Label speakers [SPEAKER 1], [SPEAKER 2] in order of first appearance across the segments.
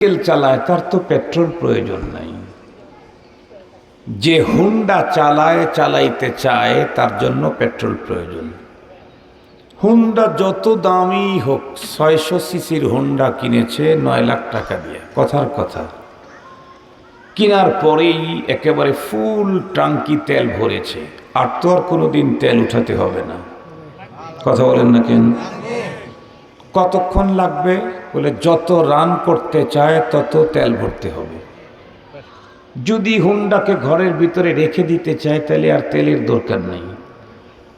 [SPEAKER 1] তেল চালায় তার তো পেট্রোল প্রয়োজন নাই। যে হুন্ডা চালাইতে চায় তার জন্য পেট্রোল প্রয়োজন। হুন্ডা যত দামি হোক, 600 সিসির হুন্ডা কিনেছে 9 লাখ টাকা দিয়ে, কথার কথা। কেনার পরেই একেবারে ফুল টাঙ্কি তেল ভরেছে, আর তো আর কোনোদিন তেল উঠাতে হবে না। কথা বলেন না কেন? কতক্ষণ লাগবে? বলে যত রান করতে চায় তত তেল ভরতে হবে। যদি হুন্ডাকে ঘরের ভিতরে রেখে দিতে চায় তাহলে আর তেলের দরকার নেই,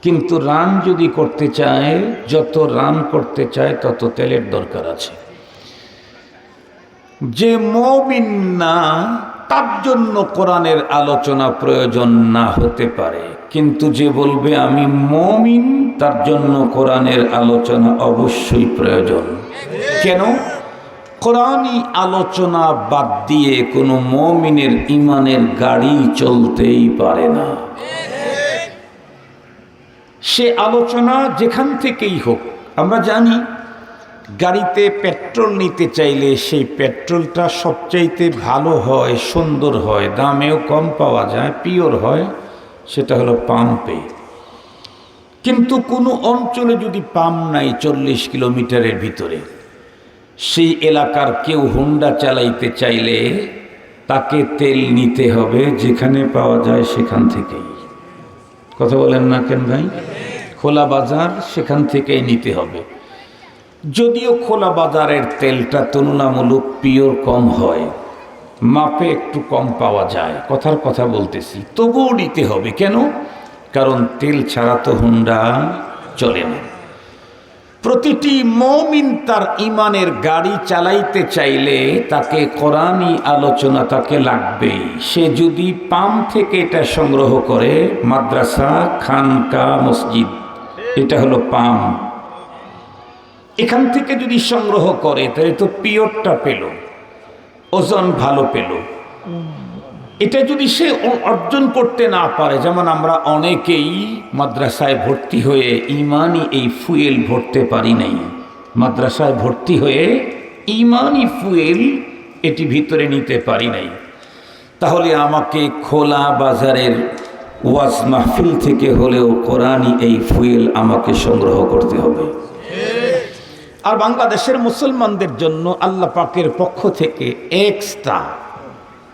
[SPEAKER 1] কিন্তু রান যদি করতে চায়, যত রান করতে চায় তত তেলের দরকার আছে। যে মুমিন না তার জন্য কোরআনের আলোচনা প্রয়োজন না হতে পারে, কিন্তু যে বলবে আমি মুমিন তার জন্য কোরআনের আলোচনা অবশ্যই প্রয়োজন। কেন? কোরআনী আলোচনা বাদ দিয়ে কোনো মুমিনের ঈমানের গাড়ি চলতেই পারে না। সে আলোচনা যেখান থেকেই হোক। আমরা জানি গাড়িতে পেট্রোল নিতে চাইলে সেই পেট্রোলটা সবচাইতে ভালো হয়, সুন্দর হয়, দামেও কম পাওয়া যায়, পিওর হয়, সেটা হলো পাম্পে। কিন্তু কোনো অঞ্চলে যদি পাম্প নাই 40 কিলোমিটারের ভিতরে, সেই এলাকার কেউ হুন্ডা চালাইতে চাইলে তাকে তেল নিতে হবে যেখানে পাওয়া যায় সেখান থেকেই। কথা বলেন না কেন ভাই? খোলা বাজার, সেখান থেকেই নিতে হবে। যদিও খোলা বাজারের তেলটা তুলনামূলক পিওর কম হয়, মাপে একটু কম পাওয়া যায়, কথার কথা বলতেছি, তবুও নিতে হবে। কেন? কারণ তেল ছাড়া তো হুন্ডা চলে না। প্রতিটি মুমিন তার ঈমানের গাড়ি চালাইতে চাইলে তাকে কোরআনী আলোচনা তাকে লাগবেই। সে যদি পাম্প থেকে এটা সংগ্রহ করে, মাদ্রাসা, খানকা, মসজিদ, এটা হলো পাম্প, এখান থেকে যদি সংগ্রহ করে তাহলে তো পিওরটা পেল, ওজন ভালো পেল। এটা যদি সে অর্জন করতে না পারে, যেমন আমরা অনেকেই মাদ্রাসায় ভর্তি হয়ে ঈমানি এই ফুয়েল ভরতে পারি নাই, মাদ্রাসায় ভর্তি হয়ে ঈমানি ফুয়েল এটি ভিতরে নিতে পারি নাই, তাহলে আমাকে খোলা বাজারের ওয়াজ মাহফিল থেকে হলেও কোরআনী এই ফুয়েল আমাকে সংগ্রহ করতে হবে। আর বাংলাদেশের মুসলমানদের জন্য আল্লাহ পাকের পক্ষ থেকে এক্সট্রা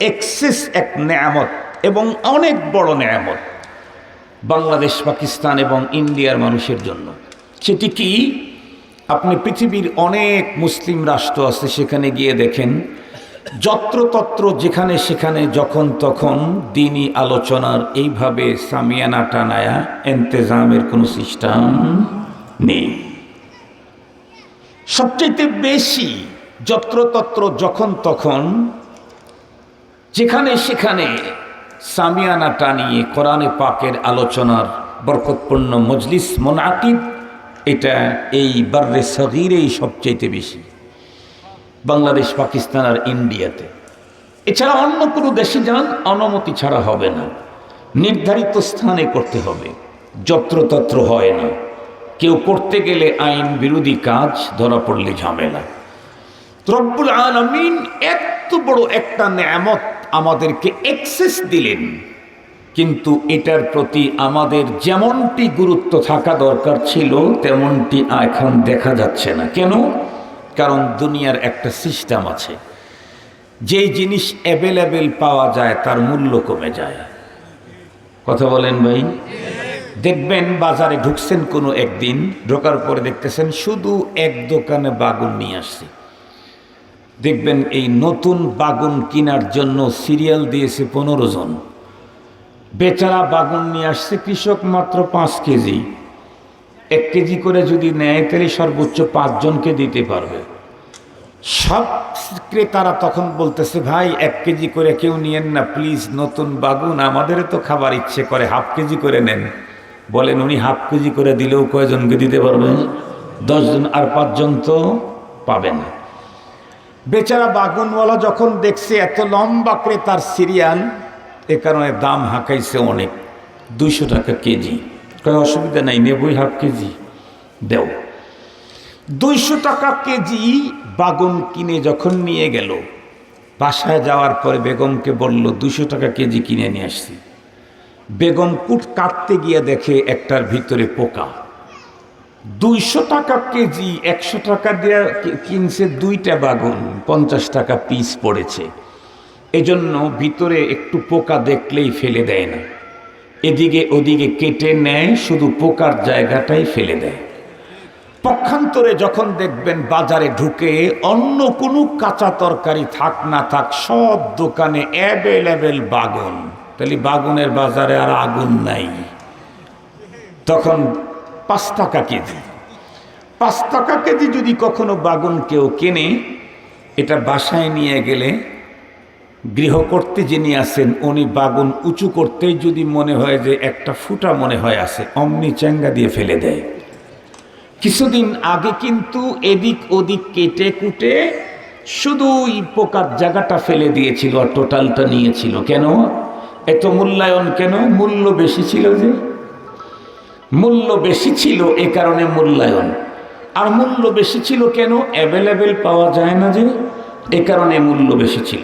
[SPEAKER 1] এক্সেস এক নেয়ামত, এবং অনেক বড় নেয়ামত বাংলাদেশ, পাকিস্তান এবং ইন্ডিয়ার মানুষের জন্য। সেটি কি? আপনি পৃথিবীর অনেক মুসলিম রাষ্ট্র আছে, সেখানে গিয়ে দেখেন যত্রতত্র যেখানে সেখানে যখন তখন দ্বীনি আলোচনার এইভাবে সামিয়ানা টানায়া ইন্তেজামের কোনো সিস্টেম নেই। সবচেয়ে বেশি যত্রতত্র যখন তখন যেখানে সেখানে সামিয়ানা টানিয়ে কোরআনে পাকের আলোচনার বরকতপূর্ণ মজলিস মুনাকিব, এটা এই বাররে সগীরেই সবচেয়ে বেশি, বাংলাদেশ, পাকিস্তান আর ইন্ডিয়াতে। এছাড়া অন্য কোনো দেশে যান, অনুমতি ছাড়া হবে না, নির্ধারিত স্থানে করতে হবে, যত্রতত্র হয় না। কেউ করতে গেলে আইন বিরোধী কাজ, ধরা পড়লে ঝামেলা। রব্বুল আলামিন এত বড় একটা নেয়ামত আমাদেরকে অ্যাক্সেস দিলেন, কিন্তু এটার প্রতি আমাদের যেমনটি গুরুত্ব থাকা দরকার ছিল তেমনটি এখন দেখা যাচ্ছে না। কেন? কারণ দুনিয়ার একটা সিস্টেম আছে, যেই জিনিস অ্যাভেলেবেল পাওয়া যায় তার মূল্য কমে যায়। কথা বলেন ভাই? দেখবেন বাজারে ঢুকছেন কোনো একদিন, ঢোকার পরে দেখতেছেন শুধু এক দোকানে বাগুন নিয়ে আসছে। দেখবেন এই নতুন বাগুন কেনার জন্য সিরিয়াল দিয়েছে 15 জন। বেচারা বাগুন নিয়ে আসছে কৃষক মাত্র 5 কেজি। 1 কেজি করে যদি নেয় তাহলে সর্বোচ্চ 5 জনকে দিতে পারবে। সব ক্রেতারা তখন বলতেছে, ভাই 1 কেজি করে কেউ নিয়েন না প্লিজ, নতুন বাগুন, আমাদেরও তো খাবার ইচ্ছে করে, হাফ কেজি করে নেন। বলেন উনি হাফ কেজি করে দিলেও কয়জনকে দিতে পারবেন? 10 জন, আর 5 জন তো পাবে না। বেচারা বাগুনওয়ালা যখন দেখছে এত লম্বা ক্রেতার সিরিয়াল, এ কারণে দাম হাঁকাইছে অনেক, 200 টাকা কেজি। কয় অসুবিধা নাই, নেবই হাফ কেজি, দেও। 200 টাকা কেজি বাগুন কিনে যখন নিয়ে গেল, বাসায় যাওয়ার পরে বেগমকে বলল 200 টাকা কেজি কিনে নিয়ে আসছি। বেগম কুট কাটতে গিয়ে দেখে একটার ভিতরে পোকা। 200 টাকা কেজি, 100 টাকা দিয়ে কিনছে 2টা বাগুন, 50 টাকা পিস পড়েছে। এজন্য ভিতরে একটু পোকা দেখলেই ফেলে দেয় না, এদিকে ওদিকে কেটে নেয়, শুধু পোকার জায়গাটাই ফেলে দেয়। পক্ষান্তরে যখন দেখবেন বাজারে ঢুকে অন্য কোনো কাঁচা তরকারি থাক না থাক সব দোকানে অ্যাভেলেবেল বাগুন, তাহলে বাগুনের বাজারে আর আগুন নাই। তখন 5 টাকা কেজি, 5 টাকা কেজি যদি কখনো বাগুন কেউ কেনে, এটা বাসায় নিয়ে গেলে গৃহকর্ত্রী যিনি আছেন উনি বাগুন উঁচু করতেই যদি মনে হয় যে একটা ফুটা মনে হয় আছে, অমনি চ্যাঙ্গা দিয়ে ফেলে দেয়। কিছুদিন আগে কিন্তু এদিক ওদিক কেটে কুটে শুধুই পোকার জায়গাটা ফেলে দিয়েছিল আর টোটালটা নিয়েছিল। কেন এত মূল্যায়ন? কেন? মূল্য বেশি ছিল, যে মূল্য বেশি ছিল এ কারণে মূল্যায়ন। আর মূল্য বেশি ছিল কেন? অ্যাভেলেবেল পাওয়া যায় না, যে এ কারণে মূল্য বেশি ছিল।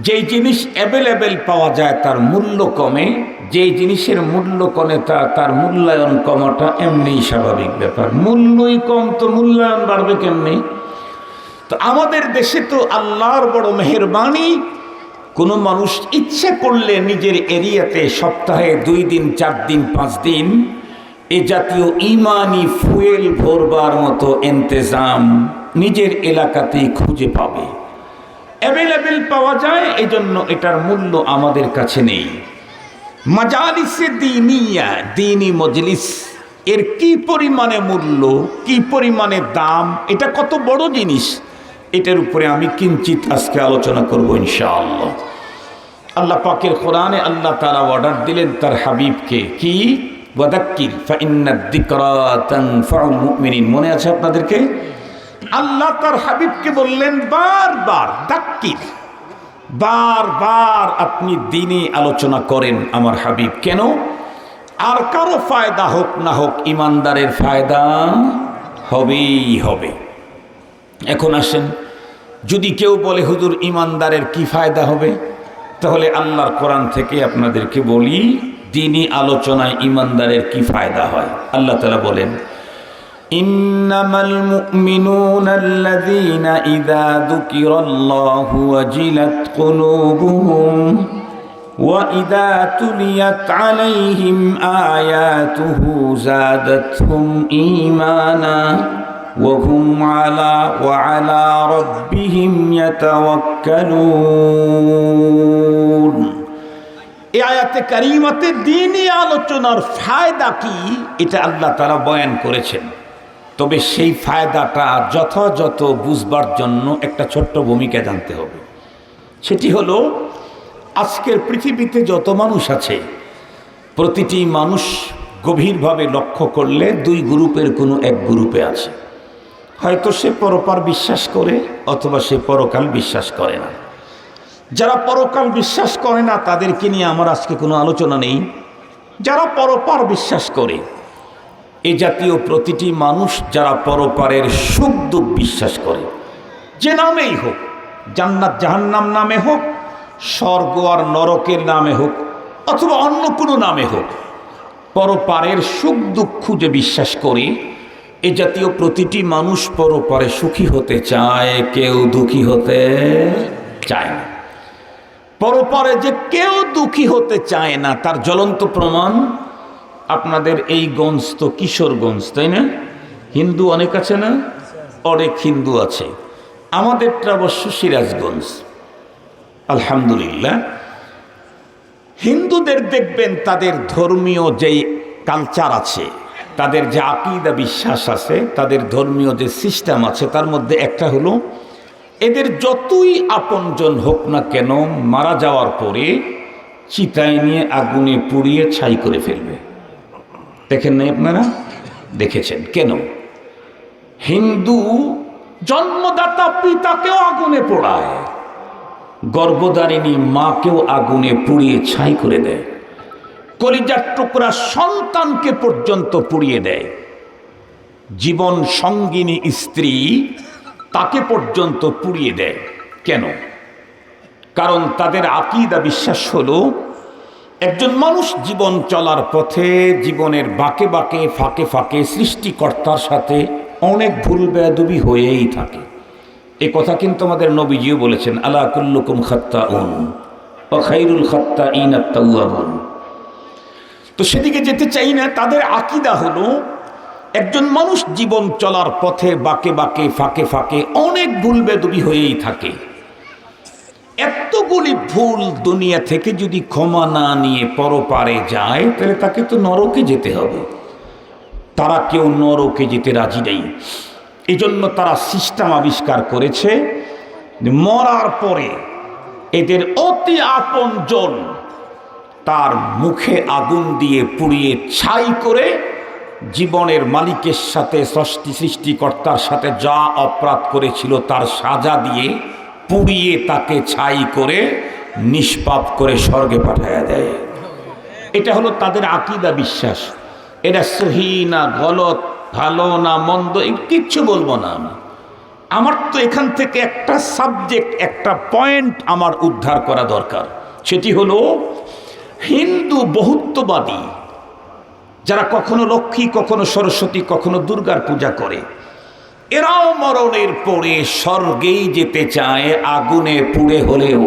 [SPEAKER 1] যেই জিনিস অ্যাভেলেবেল পাওয়া যায় তার মূল্য কমে, যেই জিনিসের মূল্য কমে তার মূল্যায়ন কমাটা এমনিই স্বাভাবিক ব্যাপার। মূল্যই কম তো মূল্যায়ন বাড়বে কেমনি? তো আমাদের দেশে তো আল্লাহর বড় মেহেরবানি, কোনো মানুষ ইচ্ছে করলে নিজের এরিয়াতে সপ্তাহে 2 দিন 4 দিন 5 দিন এ জাতীয় ইমানি ফুয়েল ভরবার মতো ইন্তেজাম নিজের এলাকাতেই খুঁজে পাবে, অ্যাভেলেবেল পাওয়া যায়। এই জন্য এটার মূল্য আমাদের কাছে নেই। মাজালিসে দ্বীনিয়া, দ্বীনি মজলিস, এর কি পরিমাণে মূল্য, কি পরিমাণে দাম, এটা কত বড় জিনিস, এটার উপরে আমি কিঞ্চিত আজকে আলোচনা করব ইনশাআল্লাহ। আল্লাহ পাকের কোরআনে আল্লাহ তাআলা অর্ডার দিলেন তার হাবিবকে, কি? ওয়াদাক্কির ফাইন্নাদ যিকরা তানফাউল মুমিনিন। মনে আছে আপনাদেরকে? আল্লাহ তার হাবিবকে বললেন বারবার দাক্কির, বারবার আপনি দ্বীনি আলোচনা করেন আমার হাবিব। কেন? আর কারো ফায়দা হোক না হোক, ইমানদারের ফায়দা হবেই হবে। এখন আসেন, যদি কেউ বলে হুজুর ইমানদারের কি ফায়দা হবে, তাহলে আল্লাহর কোরআন থেকে আপনাদেরকে বলি দ্বীনি আলোচনায় ইমানদারের কি ফায়দা হয়। আল্লাহ তাআলা বলেন, ইন্নামাল মুমিনুনা আল্লাযীনা ইযা যুকিরাল্লাহু ওয়াজিলাত কুলুবুহুম ওয়া ইযা তুলিয়াত আলাইহিম আয়াতুহু যাদাতহুম ঈমানা ওয়া হুম আলা রাব্বিহিম ইয়াতাওয়াক্কালুন। এই আয়াতে কারিমাতে দ্বীনি আলোচনার ফায়দা কি এটা আল্লাহ তাআলা বয়ান করেছেন। তবে সেই ফায়দাটা যথাযথ বুঝবার জন্য একটা ছোট্ট ভূমিকা জানতে হবে। সেটি হলো, আজকের পৃথিবীতে যত মানুষ আছে প্রতিটি মানুষ গভীরভাবে লক্ষ্য করলে 2 গ্রুপের কোনো এক গ্রুপে আছে। হয়তো সে পরপার বিশ্বাস করে অথবা সে পরকাল বিশ্বাস করে না। যারা পরকাল বিশ্বাস করে না তাদেরকে নিয়ে আমার আজকে কোনো আলোচনা নেই। যারা পরপার বিশ্বাস করে, এ জাতীয় প্রতিটি মানুষ যারা পরপারের সুখ দুঃখ বিশ্বাস করে, যে নামেই হোক, জান্নাত জাহান্নাম নামে হোক, স্বর্গ আর নরকের নামে হোক, অথবা অন্য কোনো নামে হোক, পরপারের সুখ দুঃখ যে বিশ্বাস করে, এ জাতীয় প্রতিটি মানুষ পরপারে সুখী হতে চায়, কেউ দুঃখী হতে চায় না। পরপারে যে কেউ দুঃখী হতে চায় না তার জ্বলন্ত প্রমাণ আপনাদের এই গঞ্জ তো কিশোরগঞ্জ, তাই না? হিন্দু অনেক আছে না? অনেক হিন্দু আছে। আমাদেরটা অবশ্য সিরাজগঞ্জ। আলহামদুলিল্লাহ, হিন্দুদের দেখবেন তাদের ধর্মীয় যেই কালচার আছে, তাদের যে আকীদা বিশ্বাস আছে, তাদের ধর্মীয় যে সিস্টেম আছে, তার মধ্যে একটা হলো এদের যতই আপনজন হোক না কেন মারা যাওয়ার পরে চিতায় নিয়ে আগুনে পুড়িয়ে ছাই করে ফেলবে। দেখেন নাই আপনারা? দেখেছেন। কেন? হিন্দু জন্মদাতা পিতাকেও আগুনে পোড়ায়, গর্ভধারিণী মাকেও আগুনে পুড়িয়ে ছাই করে দেয়, কলিজার টুকরা সন্তানকে পর্যন্ত পুড়িয়ে দেয়, জীবন সঙ্গিনী স্ত্রী তাকে পর্যন্ত পুড়িয়ে দেয়। কেন? কারণ তাদের আকীদা বিশ্বাস হলো একজন মানুষ জীবন চলার পথে জীবনের বাঁকে বাঁকে ফাঁকে ফাঁকে সৃষ্টিকর্তার সাথে অনেক ভুল বেয়াদবি হয়েই থাকে। এ কথা কিন্তু আমাদের নবীজিও বলেছেন, আলা কুল্লুকুম খাত্তাউন ওয়া খায়রুল খাত্তাইনা আত-তাওয়াবুন। তো সেদিকে যেতে চাই না। তাদের আকীদা হলো একজন মানুষ জীবন চলার পথে বাঁকে বাঁকে ফাঁকে ফাঁকে অনেক ভুল বেয়াদবি হয়েই থাকে। এতগুলি ভুল দুনিয়া থেকে যদি ক্ষমা না নিয়ে পরপারে যায় তাহলে তাকে তো নরকে যেতে হবে। তারা কেউ নরকে যেতে রাজি নেই। এই জন্য তারা সিস্টেম আবিষ্কার করেছে, মরার পরে এদের অতি আপনজন তার মুখে আগুন দিয়ে পুড়িয়ে ছাই করে জীবনের মালিকের সাথে সৃষ্টিকর্তার সাথে যা অপরাধ করেছিল তার সাজা দিয়ে পুড়িয়ে তাকে ছাই করে নিষ্পাপ করে স্বর্গে পাঠায়া দেয়। এটা হলো তাদের আকীদা বিশ্বাস। এটা সহি না গলত, ভালো না মন্দ, কিচ্ছু বলবো না আমি। আমার তো এখান থেকে একটা সাবজেক্ট, একটা পয়েন্ট আমার উদ্ধার করা দরকার। সেটি হলো হিন্দু বহুত্ববাদী যারা কখনো লক্ষ্মী, কখনো সরস্বতী, কখনো দুর্গার পূজা করে, এরাও মরণের পরে স্বর্গেই যেতে চায়, আগুনে পুড়ে হলেও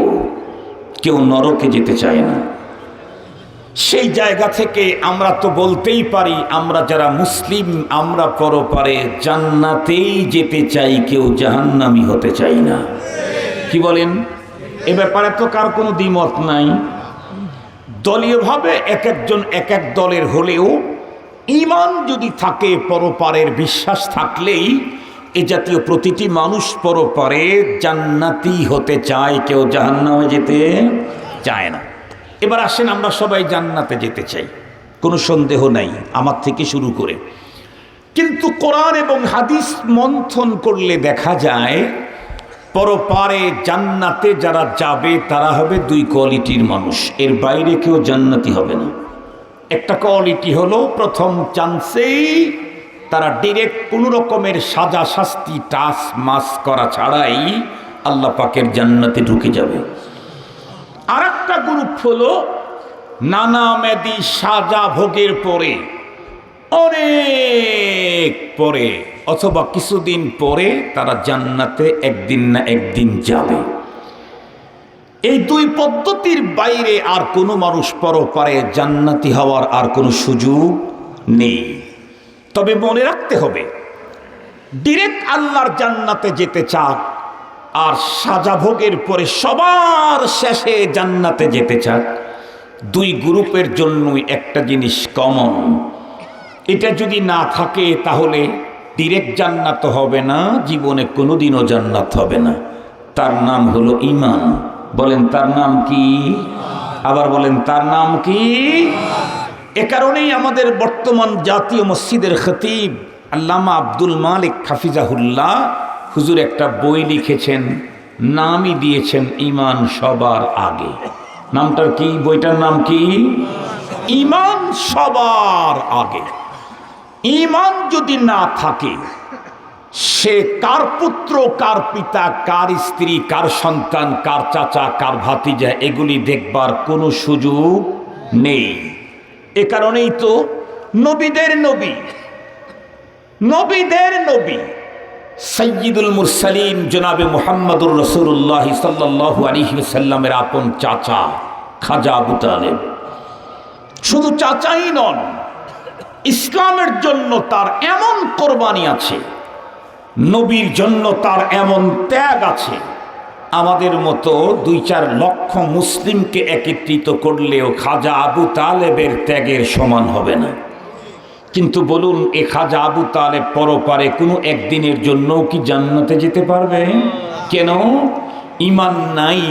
[SPEAKER 1] কেউ নরকে যেতে চায় না। সেই জায়গা থেকে আমরা তো বলতেই পারি, আমরা যারা মুসলিম আমরা পরপারে জান্নাতেই যেতে চাই, কেউ জাহান্নামী হতে চাই না। কি বলেন? এ ব্যাপারে তো কার কোনো দ্বিমত নাই। দলীয়ভাবে এক একজন এক এক দলের হলেও ঈমান যদি থাকে, পরপারের বিশ্বাস থাকলেই এ জাতীয় প্রতিটি মানুষ পরপারে জান্নাতি হতে চায়, কেউ জাহান্নামে যেতে চায় না। এবার আসেন, আমরা সবাই জান্নাতে যেতে চাই, কোনো সন্দেহ নাই আমার থেকে শুরু করে। কিন্তু কোরআন এবং হাদিস মন্থন করলে দেখা যায় পরপারে জান্নাতে যারা যাবে তারা হবে দুই কোয়ালিটির মানুষ, এর বাইরে কেউ জান্নাতি হবে না। একটা কোয়ালিটি হলো প্রথম চান্সেই তারা ডিরেক্ট কোনো রকমের সাজা শাস্তি টাস মাস করা ছাড়াই আল্লাহ পাকের জান্নাতে ঢুকে যাবে। আর একটা গ্রুপ হলো নানা মেদি সাজা ভোগের পরে, অনেক পরে অথবা কিছুদিন পরে তারা জান্নাতে একদিন না একদিন যাবে। এই দুই পদ্ধতির বাইরে আর কোনো মানুষ পরপারে জান্নাতি হওয়ার আর কোনো সুযোগ নেই। তবে মনে রাখতে হবে, ডিরেক্ট আল্লাহর জান্নাতে যেতে চাক আর সাজা ভোগের পরে সবার শেষে জান্নাতে যেতে চাক, দুই গ্রুপের জন্যই একটা জিনিস কমন। এটা যদি না থাকে তাহলে ডিরেক্ট জান্নাত হবে না, জীবনে কোনোদিনও জান্নাত হবে না। তার নাম হলো ঈমান। বলেন তার নাম কি? আবার বলেন তার নাম কি? এ কারণেই আমাদের বর্তমান জাতীয় মসজিদের খতিব আল্লামা আব্দুল মালিক হাফিজাহুল্লাহ হুজুর একটা বই লিখেছেন, নামই দিয়েছেন ঈমান সবার আগে। নামটার কি? বইটার নাম কি? ঈমান সবার আগে। ঈমান যদি না থাকে, সে কার পুত্র, কার পিতা, কার স্ত্রী, কার সন্তান, কার চাচা, কার ভাতিজা, এগুলি দেখবার কোনো সুযোগ নেই। এ কারণেই তো নবীদের নবী, নবীদের নবী সাইয়্যিদুল মুরসালিন জনাবে মুহাম্মদুর রাসূলুল্লাহ সাল্লাল্লাহু আলাইহি ওয়াসাল্লামের আপন চাচা খাজা আবু তালেব, শুধু চাচাই নন, ইসলামের জন্য তার এমন কোরবানি আছে, নবীর জন্য তার এমন ত্যাগ আছে, আমাদের মতো 2-4 লক্ষ মুসলিমকে একত্রিত করলেও খাজা আবু তালেবের ত্যাগের সমান হবে না। কিন্তু বলুন, এ খাজা আবু তালেব পরপারে কোনো একদিনের জন্য কি জান্নাতে যেতে পারবে? কেন? ঈমান নাই।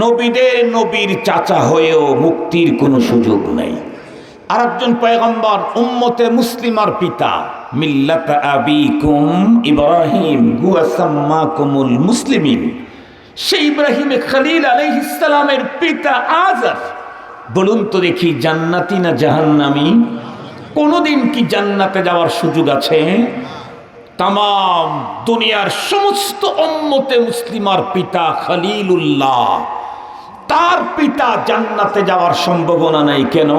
[SPEAKER 1] নবীদের নবীর চাচা হয়েও মুক্তির কোনো সুযোগ নাই। আরেকজন পয়গম্বর উম্মতে মুসলিমার পিতা, মিল্লাত আবিকুম ইব্রাহিম হুয়া সাম্মাকুমুল মুসলিমিন, সেই ইব্রাহিম খলিল আলাইহিস সালামের পিতা আযর। বলুন তো দেখি, জান্নাতি না জাহান্নামী? কোনোদিন কি জান্নাতে যাওয়ার সুযোগ আছে? তাম দুনিয়ার সমস্ত উম্মতে মুসলিমার পিতা খলিলুল্লাহ তার পিতা জান্নাতে যাওয়ার সম্ভাবনা নাই। কেন?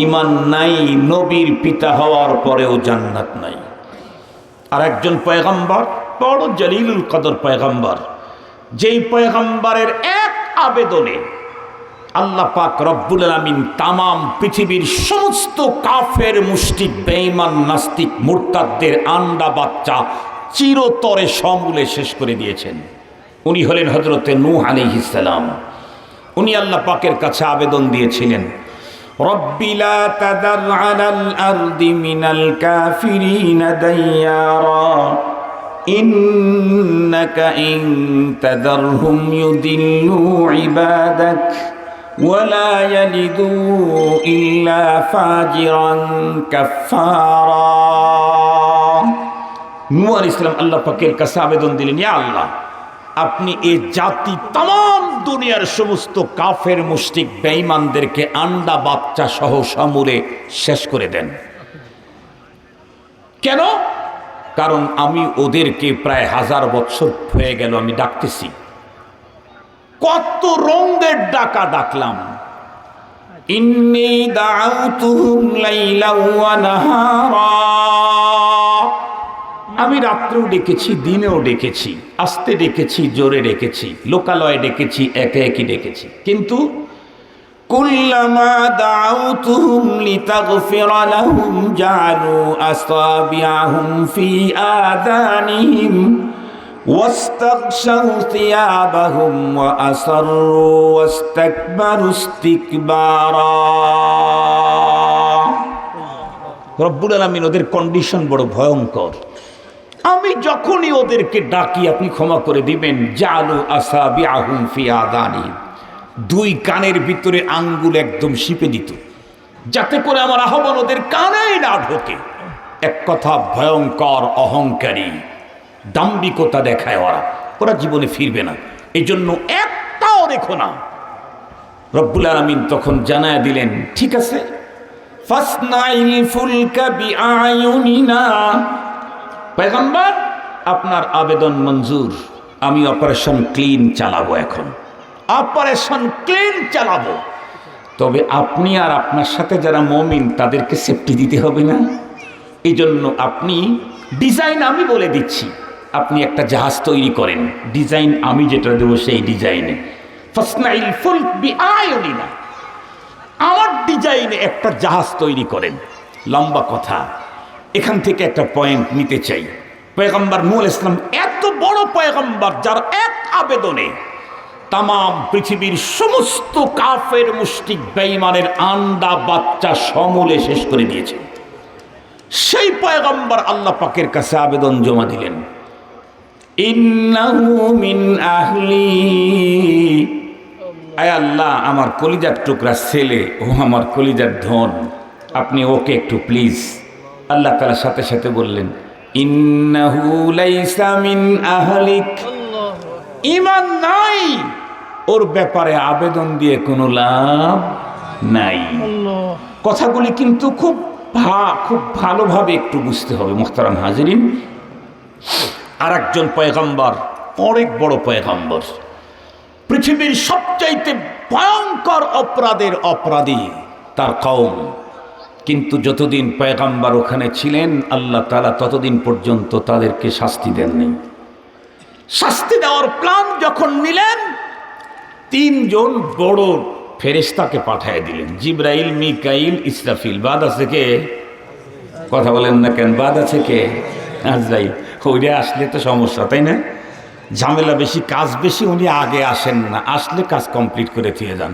[SPEAKER 1] ঈমান নাই, নবীর পিতা হওয়ার পরেও জান্নাত নাই। আর একজন পয়গম্বর, বড় জলিলুল কদর পয়গম্বর, যেই পয়গম্বরের এক আবেদনে আল্লাহ পাক রব্বুল আলামিন তামাম পৃথিবীর সমস্ত কাফের, মুশরিক, বেঈমান, নাস্তিক, মুরতাদদের আন্ডা বাচ্চা চিরতরে সমূলে শেষ করে দিয়েছেন। উনি হলেন হযরতে নূহ আলাইহিস সালাম। উনি আল্লাহ পাকের কাছে আবেদন দিয়েছিলেন, রব্বি লা তাদার আলাল আরদি মিনাল কাফিরিনা দাইয়ারা ইন্নাকা ইন তাদারহুম ইউদিল্লু ইবাদাক ওয়ালা ইয়ালিদু ইল্লা ফাজিরান কাফফারা। নূহ আলাইহিস সালাম আল্লাহ পাকের কাছে আবেদন দিলেন, ইয়া আল্লাহ, আপনি এই জাতি, তাম দুনিয়ার সমস্ত কাফের, মুশরিক, বেঈমানদেরকে আন্ডা বাচ্চা সহ সমূলে শেষ করে দেন। কেন? কারণ আমি ওদেরকে প্রায় 1000 বছর হয়ে গেল আমি ডাকতেছি। কত রঙের ডাকা ডাকলাম। ইন্নী দাউতুহুম লাইলাও ওয়া নাহারা, আমি রাত্রেও ডেকেছি, দিনেও ডেকেছি, আস্তে ডেকেছি, জোরে ডেকেছি, লোকালয়ে ডেকেছি, একে একই ডেকেছি। কিন্তু কুল্লামা দাউতুহুম লিতাগফিরা লাহুম জাআলু আসাবিআহুম ফি আযানিহিম ওয়াস্তাগশাউ থিয়াবাহুম ওয়া আসররু ওয়াস্তাকবারু ইস্তিকবারা। রব্বুল আলামিন ওদের কন্ডিশন বড় ভয়ঙ্কর। আমি যখনই ওদেরকে ডাকি আপনি ক্ষমা করে দিবেন, জালু আসাবিআহুম ফি আযানিহিম, 2 কানের ভিতরে আঙ্গুল একদম শিপে দিত, যাতে করে আমার আহ্বান ওদের কানেই না ঢোকে। এক কথা, ভয়ঙ্কর অহংকারী, দাম্ভিকতা দেখায় ওরা জীবনে ফিরবে না। এই জন্য একটাও রেখো না। রব্বুল আলামিন তখন জানায় দিলেন, ঠিক আছে, ফাসনাইল ফুলকা বিআয়ুনিনা, পয়গম্বর আপনার আবেদন মঞ্জুর, আমি অপারেশন ক্লিন চালাবো। এখন অপারেশন ক্লিন চালাবো, তবে আপনি আর আপনার সাথে যারা মুমিন তাদেরকে সেফটি দিতে হবে না? এই জন্য আপনি ডিজাইন আমি বলে দিচ্ছি, আপনি একটা জাহাজ তৈরি করেন, ডিজাইন আমি যেটা দেবো সেই ডিজাইনে। ফাসনাইল ফুলক বিআয়ুনিনা, আমার ডিজাইনে একটা জাহাজ তৈরি করেন। লম্বা কথা, এখান থেকে একটা পয়েন্ট নিতে চাই। পয়গম্বর নূহ আলাইহিস সালাম এত বড় পয়গম্বর, যার এক আবেদনে তামাম পৃথিবীর সমস্ত কাফের, মুশরিক, বেঈমানের আন্ডা বাচ্চা সমূলে শেষ করে দিয়েছে। সেই পয়গম্বর আল্লাহ পাকের কাছে আবেদন জমা দিলেন, ইন্নাহু মিন আহলি, আয় আল্লাহ, আমার কলিজার টুকরা ছেলে, ও আমার কলিজার ধন, আপনি ওকে একটু প্লিজ। আল্লাহ তাআলা সাথে সাথে বললেন, ইন্নাহু লাইসা মিন আহলিক, ঈমান নাই, ওর ব্যাপারে আবেদন দিয়ে কোনো লাভ নাই। কথাগুলি কিন্তু খুব ভালোভাবে একটু বুঝতে হবে মুহতারাম হাজিরিন। আর একজন পয়গম্বর, অনেক বড় পয়গম্বর, পৃথিবীর সবচাইতে ভয়ঙ্কর অপরাধের অপরাধী তার কওম, কিন্তু যতদিন পয়গম্বর ওখানে ছিলেন আল্লাহ তাআলা ততদিন পর্যন্ত তাদেরকে শাস্তি দেননি। শাস্তি দেওয়ার প্ল্যান যখন নিলেন, 3 জন বড় ফেরেশতাকে পাঠিয়ে দিলেন, জিবরাইল, মিকাইল, ইসরাফিল। বাদ আছে কে? কথা বলেন না কেন? বাদ আছে কে? আজরাইল। ওইটা আসলে তো সমস্যা, তাই না? ঝামেলা বেশি, কাজ বেশি, উনি আগে আসেন না, আসলে কাজ কমপ্লিট করে দিয়ে যান।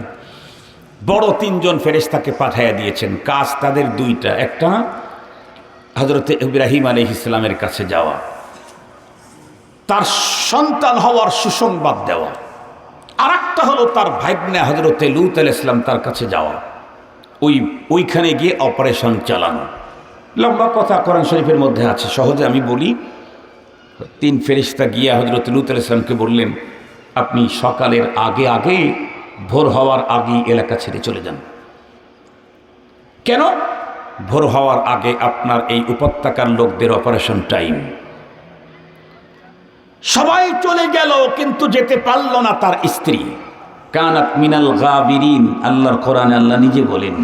[SPEAKER 1] বড় 3 জন ফেরেশতাকে পাঠিয়ে দিয়েছেন, কাজ তাদের 2টা। একটা হযরতে ইব্রাহিম আলাইহিস সালামের কাছে যাওয়া, তার সন্তান হওয়ার সুসংবাদ দেওয়া। আর একটা হলো তার ভাগ্নে হযরতে লূত আলাইহিস সালাম, তার কাছে যাওয়া, ওইখানে গিয়ে অপারেশন চালানো। লম্বা কথা, কোরআন শরীফের মধ্যে আছে, সহজে আমি বলি। 3 ফেরেশতা গিয়ে হযরতে লূত আলাইহিস সালামকে বললেন, আপনি সকালের আগে ভোর হওয়ার আগেই এলাকা ছেড়ে চলে যান। কেন? ভোর হওয়ার আগে আপনার এই উপত্যকার লোকদের অপারেশন টাইম। সবাই চলে গেল, কিন্তু যেতে পারল না তার স্ত্রী। কানাত মিনাল গাবিরিন, আল্লাহর কোরআনে আল্লাহ নিজে বলেন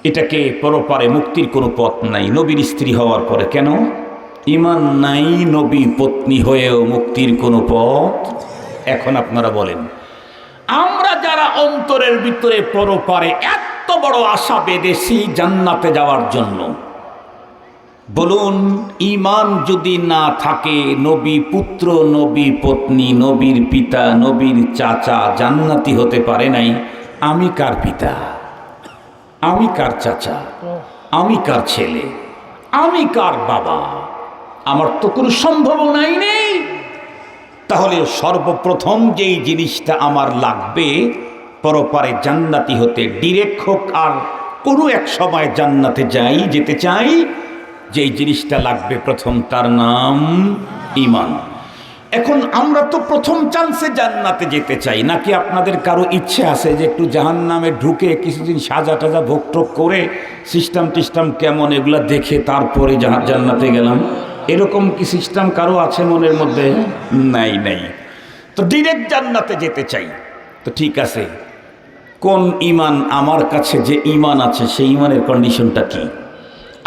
[SPEAKER 1] এটাকে পরপারে মুক্তির কোনো পথ নাই নবীর স্ত্রী হওয়ার পরে। কেন? ঈমান নাই, নবী পত্নী হয়েও মুক্তির কোনো পথ। এখন আপনারা বলেন, আমরা যারা অন্তরের ভিতরে পরপারে এত বড় আশা বেঁধেছি জান্নাতে যাওয়ার জন্য, বলুন ঈমান যদি না থাকে, নবী পুত্র, নবী পত্নী, নবীর পিতা, নবীর চাচা জান্নাতি হতে পারে নাই, আমি কার পিতা, আমি কার চাচা, আমি কার ছেলে, আমি কার বাবা? আমার তো কোনো সম্ভাবনাই নেই। তাহলে সর্বপ্রথম যেই জিনিসটা আমার লাগবে পরপারে জান্নাতি হতে, ডিরেক্ট হোক আর কোনো এক সময় জান্নাতে যেতে চাই, যেই জিনিসটা লাগবে প্রথম, তার নাম ঈমান। এখন আমরা তো প্রথম চান্সে জান্নাতে যেতে চাই, নাকি আপনাদের কারো ইচ্ছে আছে যে একটু জাহান্নামে ঢুকে কিছুদিন সাজা টাজা ভোগ টোগ করে সিস্টেম টিস্টেম কেমন এগুলা দেখে তারপরে জান্নাতে গেলাম? এরকম কি সিস্টেম কারো আছে মনের মধ্যে? নাই। তো ডিরেক্ট জান্নাতে যেতে চাই। তো ঠিক আছে, কোন ঈমান আমার কাছে যে ঈমান আছে সেই ঈমানের কন্ডিশনটা কি?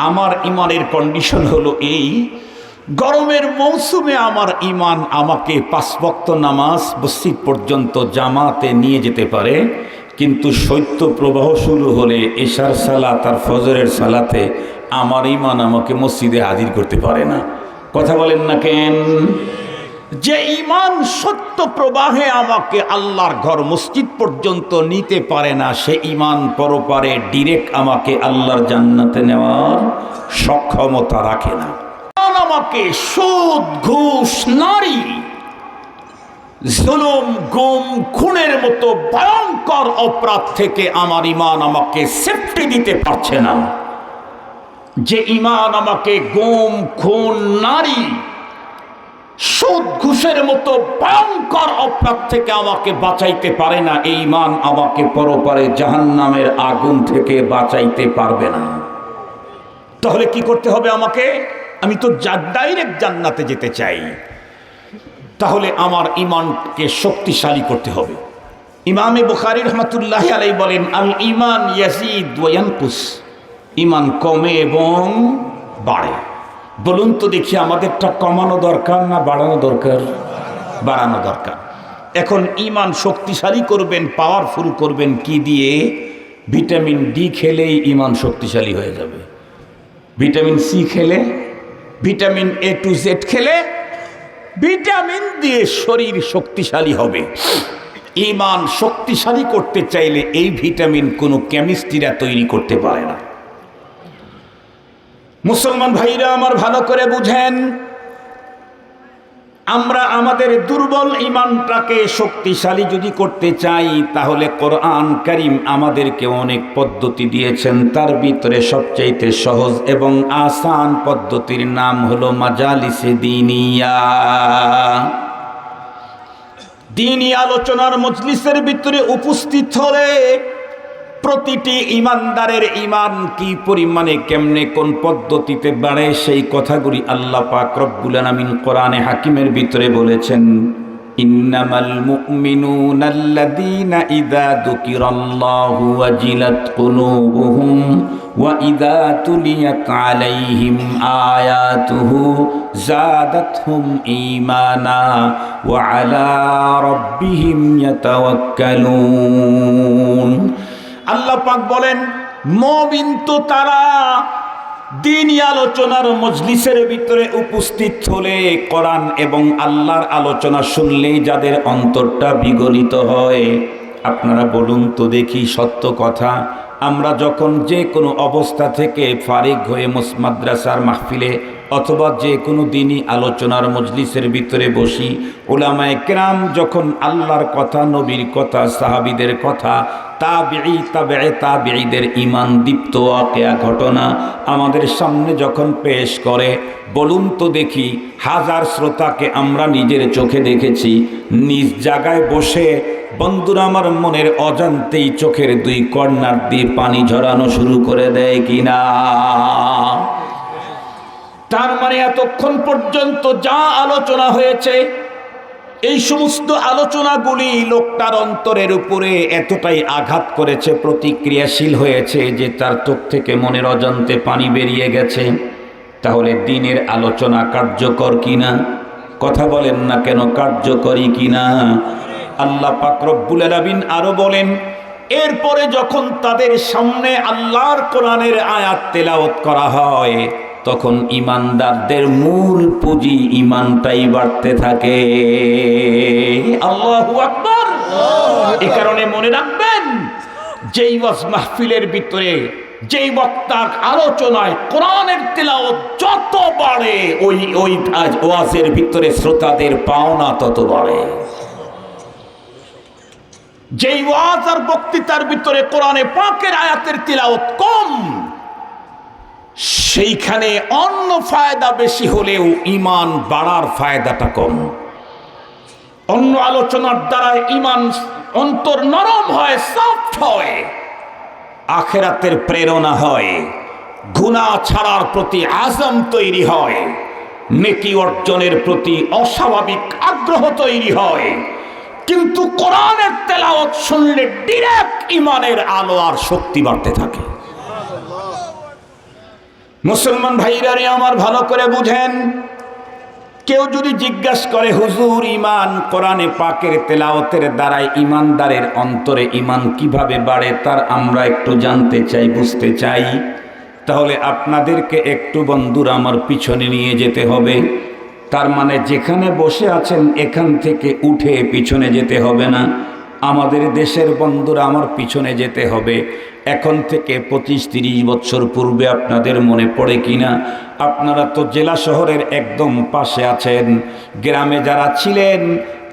[SPEAKER 1] আমার ঈমানের কন্ডিশন হলো এই, গরমের মৌসুমে আমার ঈমান আমাকে 5 ওয়াক্ত নামাজ মসজিদ পর্যন্ত জামাতে নিয়ে যেতে পারে, কিন্তু শৈত্য প্রবাহ শুরু হলে এশার সালাত আর ফজরের সালাতে আমার ঈমান আমাকে মসজিদে হাজির করতে পারে না। কথা বলেন না কেন? যে ঈমান সত্য প্রবাহে আমাকে আল্লাহর ঘর মসজিদ পর্যন্ত নিতে পারে না, সে ঈমান পরপারে ডিরেক্ট আমাকে আল্লাহর জান্নাতে নেওয়ার সক্ষমতা রাখে না। আমাকে সুদ, ঘুষ, নারী, জুলুম, গুম, খুনের মতো ভয়ঙ্কর অপরাধ থেকে আমার ঈমান আমাকে সেফটি দিতে পারছে না। যে ঈমান আমাকে গুম, খুন, নারী, সুদ, ঘুষের মতো ভয়ঙ্কর অপরাধ থেকে আমাকে বাঁচাইতে পারে না, এই ঈমান আমাকে পরপারে জাহান্নামের আগুন থেকে বাঁচাইতে পারবে না। তাহলে কি করতে হবে আমাকে? আমি তো ডাইরেক্ট জান্নাতে যেতে চাই, তাহলে আমার ঈমানকে শক্তিশালী করতে হবে। ইমামে বুখারী রাহমাতুল্লাহি আলাইহি বলেন, আল ঈমান ইয়াজিদ ওয়া ইয়ানকুস, ঈমান কমে এবং বাড়ে। বলুন তো দেখি, আমাদেরটা কমানো দরকার না বাড়ানো দরকার? বাড়ানো দরকার। এখন ঈমান শক্তিশালী করবেন, পাওয়ারফুল করবেন কি দিয়ে? ভিটামিন ডি খেলেই ঈমান শক্তিশালী হয়ে যাবে, ভিটামিন সি খেলে, ভিটামিন এ টু জেড খেলে, ভিটামিন দিয়ে শরীর শক্তিশালী হবে। ঈমান শক্তিশালী করতে চাইলে এই ভিটামিন কোনো কেমিস্ট্রিরা তৈরি করতে পারে না। মুসলমান ভাইরা আমার ভালো করে বুঝেন, আমরা আমাদের দুর্বল ঈমানটাকে শক্তিশালী যদি করতে চাই, তাহলে কোরআন কারীম আমাদেরকে অনেক পদ্ধতি দিয়েছেন। তার ভিতরে সবচাইতে সহজ এবং আসান পদ্ধতির নাম হলো মাজালিসে দ্বীনিয়া। দ্বীনি আলোচনার মজলিসের ভিতরে উপস্থিত হলে প্রতিটি ঈমানদারের ঈমান কি পরিমাণে, কেমনে, কোন পদ্ধতিতে বাড়ে, সেই কথাগুলি আল্লাহ পাক রব্বুল আলামিন কোরআনে হাকিমের ভিতরে বলেছেন। ইন্নামাল মুমিনুনা আল্লাযীনা ইযা যুকিরাল্লাহু ওয়াজিলাত কুলুবুহুম ওয়া ইযা তুলিয়াত আলাইহিম আয়াতুহু যাদাতহুম ঈমানা ওয়া আলা রাব্বিহিম ইয়াতাওয়াক্কালুন। আল্লাহ পাক বলেন, মুমিন তো তারা দ্বীনি আলোচনার মজলিসের ভিতরে উপস্থিত হলে, কোরআন এবং আল্লাহর আলোচনা শুনলেই যাদের অন্তরটা বিগলিত হয়। আপনারা বলুন তো দেখি, সত্য কথা, আমরা যখন যে কোনো অবস্থা থেকে ফারিগ হয়ে মাদ্রাসার মাহফিলে অথবা যে কোনো দ্বীনি আলোচনার মজলিসের ভিতরে বসি, উলামায়ে কেরাম যখন আল্লাহর কথা, নবীর কথা, সাহাবীদের কথা, তাবেঈদের ঈমান দীপ্ত ওয়াকিয়া ঘটনা আমাদের সামনে যখন পেশ করে, বলুন তো দেখি, হাজার শ্রোতাকে আমরা নিজের চোখে দেখেছি নিজ জায়গায় বসে, বন্ধুরা আমার, মনের অজান্তেই চোখের 2 কর্নার দিয়ে পানি ঝরানো শুরু করে দেয় কিনা? তার মানে এতক্ষণ পর্যন্ত যা আলোচনা হয়েছে এই সমস্ত আলোচনাগুলি লোকটার অন্তরের উপরে এতটাই আঘাত করেছে, প্রতিক্রিয়াশীল হয়েছে যে তার চোখ থেকে মনের অজান্তে পানি বেরিয়ে গেছে। তাহলে দ্বীনের আলোচনা কার্যকর কিনা? কথা বলেন না কেন, কার্যকরী কিনা? আল্লাহ পাক রব্বুল আলামিন আরো বলেন, এরপরে যখন তাদের সামনে আল্লাহর কোরআনের আয়াত তেলাওয়াত করা হয় তখন ইমানদারদের মূল পুঁজি ইমানটাই বাড়তে থাকে। আল্লাহু আকবার। এই কারণে মনে রাখবেন, যেই ওয়াজ মাহফিলের ভিতরে, যেই বক্তার আলোচনায় কোরআনের তেলাওয়াত যত বাড়ে, ওই ওয়াজের ভিতরে শ্রোতাদের পাওনা তত বাড়ে। যেই ওয়াজ আর বক্তৃতার ভিতরে কোরআনে পাকের আয়াতের তিলাওয়াত কম, সেইখানে অন্য ফায়দা বেশি হলেও ইমান বাড়ার ফায়দাটা কম। অন্য আলোচনার দ্বারা ইমান অন্তর নরম হয়, সফট হয়, আখিরাতের প্রেরণা হয়, গুনাহ ছাড়ার প্রতি আজম তৈরি হয়, নেকি অর্জনের প্রতি অস্বাভাবিক আগ্রহ তৈরি হয়। কিন্তু কোরআনের তেলাওয়াত শুনলে ডাইরেক্ট ইমানের আলো আর শক্তি বাড়তে থাকে। মুসলমান ভাইরা রে আমার, ভালো করে বুঝেন, কেউ যদি জিজ্ঞাসা করে হুজুর ইমান কোরআনে পাকের তেলাওয়াতের দ্বারাই ইমানদারের অন্তরে ইমান কিভাবে বাড়ে, তার আমরা একটু জানতে চাই, বুঝতে চাই, তাহলে আপনাদেরকে একটু বন্ধুরা আমার পিছনে নিয়ে যেতে হবে। তার মানে যেখানে বসে আছেন এখান থেকে উঠে পিছনে যেতে হবে না, আমাদের দেশের বন্ধুরা আমার পিছনে যেতে হবে। এখন থেকে 25-30 বছর পূর্বে আপনাদের মনে পড়ে কিনা, আপনারা তো জেলা শহরের একদম পাশে আছেন, গ্রামে যারা ছিলেন,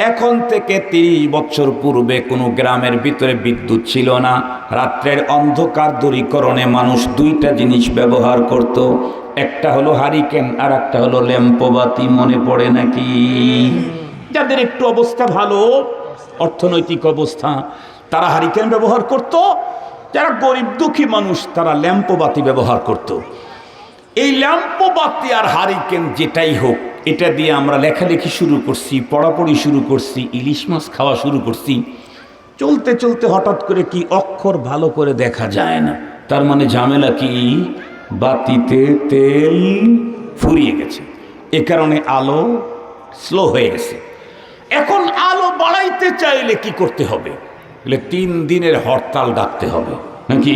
[SPEAKER 1] এখন থেকে 30 বছর পূর্বে কোনো গ্রামের ভিতরে বিদ্যুৎ ছিল না। রাত্রের অন্ধকার দূরীকরণে মানুষ দুইটা জিনিস ব্যবহার করত, একটা হলো হারিকেন আর একটা হলো ল্যাম্পবাতি। মনে পড়ে নাকি? যাদের একটু অবস্থা ভালো, অর্থনৈতিক অবস্থা, তারা হারিকেন ব্যবহার করত, যারা গরিব দুঃখী মানুষ তারা ল্যাম্পবাতি ব্যবহার করত। এই ল্যাম্পবাতি আর হারিকেন যেটাই হোক, এটা দিয়ে আমরা লেখালেখি শুরু করছি, পড়াপড়ি শুরু করছি, ইলিশ মাছ খাওয়া শুরু করছি। চলতে চলতে হঠাৎ করে কি অক্ষর ভালো করে দেখা যায় না, তার মানে ঝামেলা কি? বাতিতে তেল ফুরিয়ে গেছে, এ কারণে আলো স্লো হয়ে গেছে। এখন আলো বাড়াইতে চাইলে কি করতে হবে? 3 দিনের হরতাল ডাকতে হবে, নাকি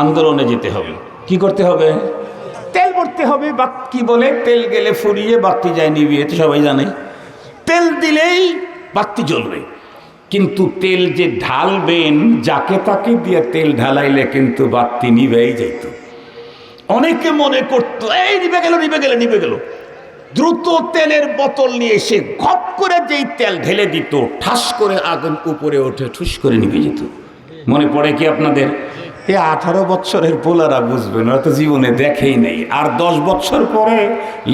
[SPEAKER 1] আন্দোলনে যেতে হবে। কি করতে হবে? তেল ভরতে হবে। কি বলে, তেল গেলে ফুরিয়ে বাতি যায় নিভিয়ে, তো সবাই জানে। তেল দিলেই বাতি জ্বলবে, কিন্তু তেল যে ঢালবেন, যাকে তাকে দিয়ে তেল ঢালাইলে কিন্তু বাতি নিভেই যেত। অনেকে মনে করতো এই নিভে গেল, নিভে গেল, নিভে গেল। দ্রুত তেলের বোতল নিয়ে এসে ঘপ করে যেই তেল ঢেলে দিত, ঠাস করে আগুন উপরে ওঠে, ঠুস করে নিভে যেত। মনে পড়ে কি আপনাদের? এই 18 বছরের পোলারা বুঝবেন, ওরা তো জীবনে দেখেই নেই। আর 10 বছর পরে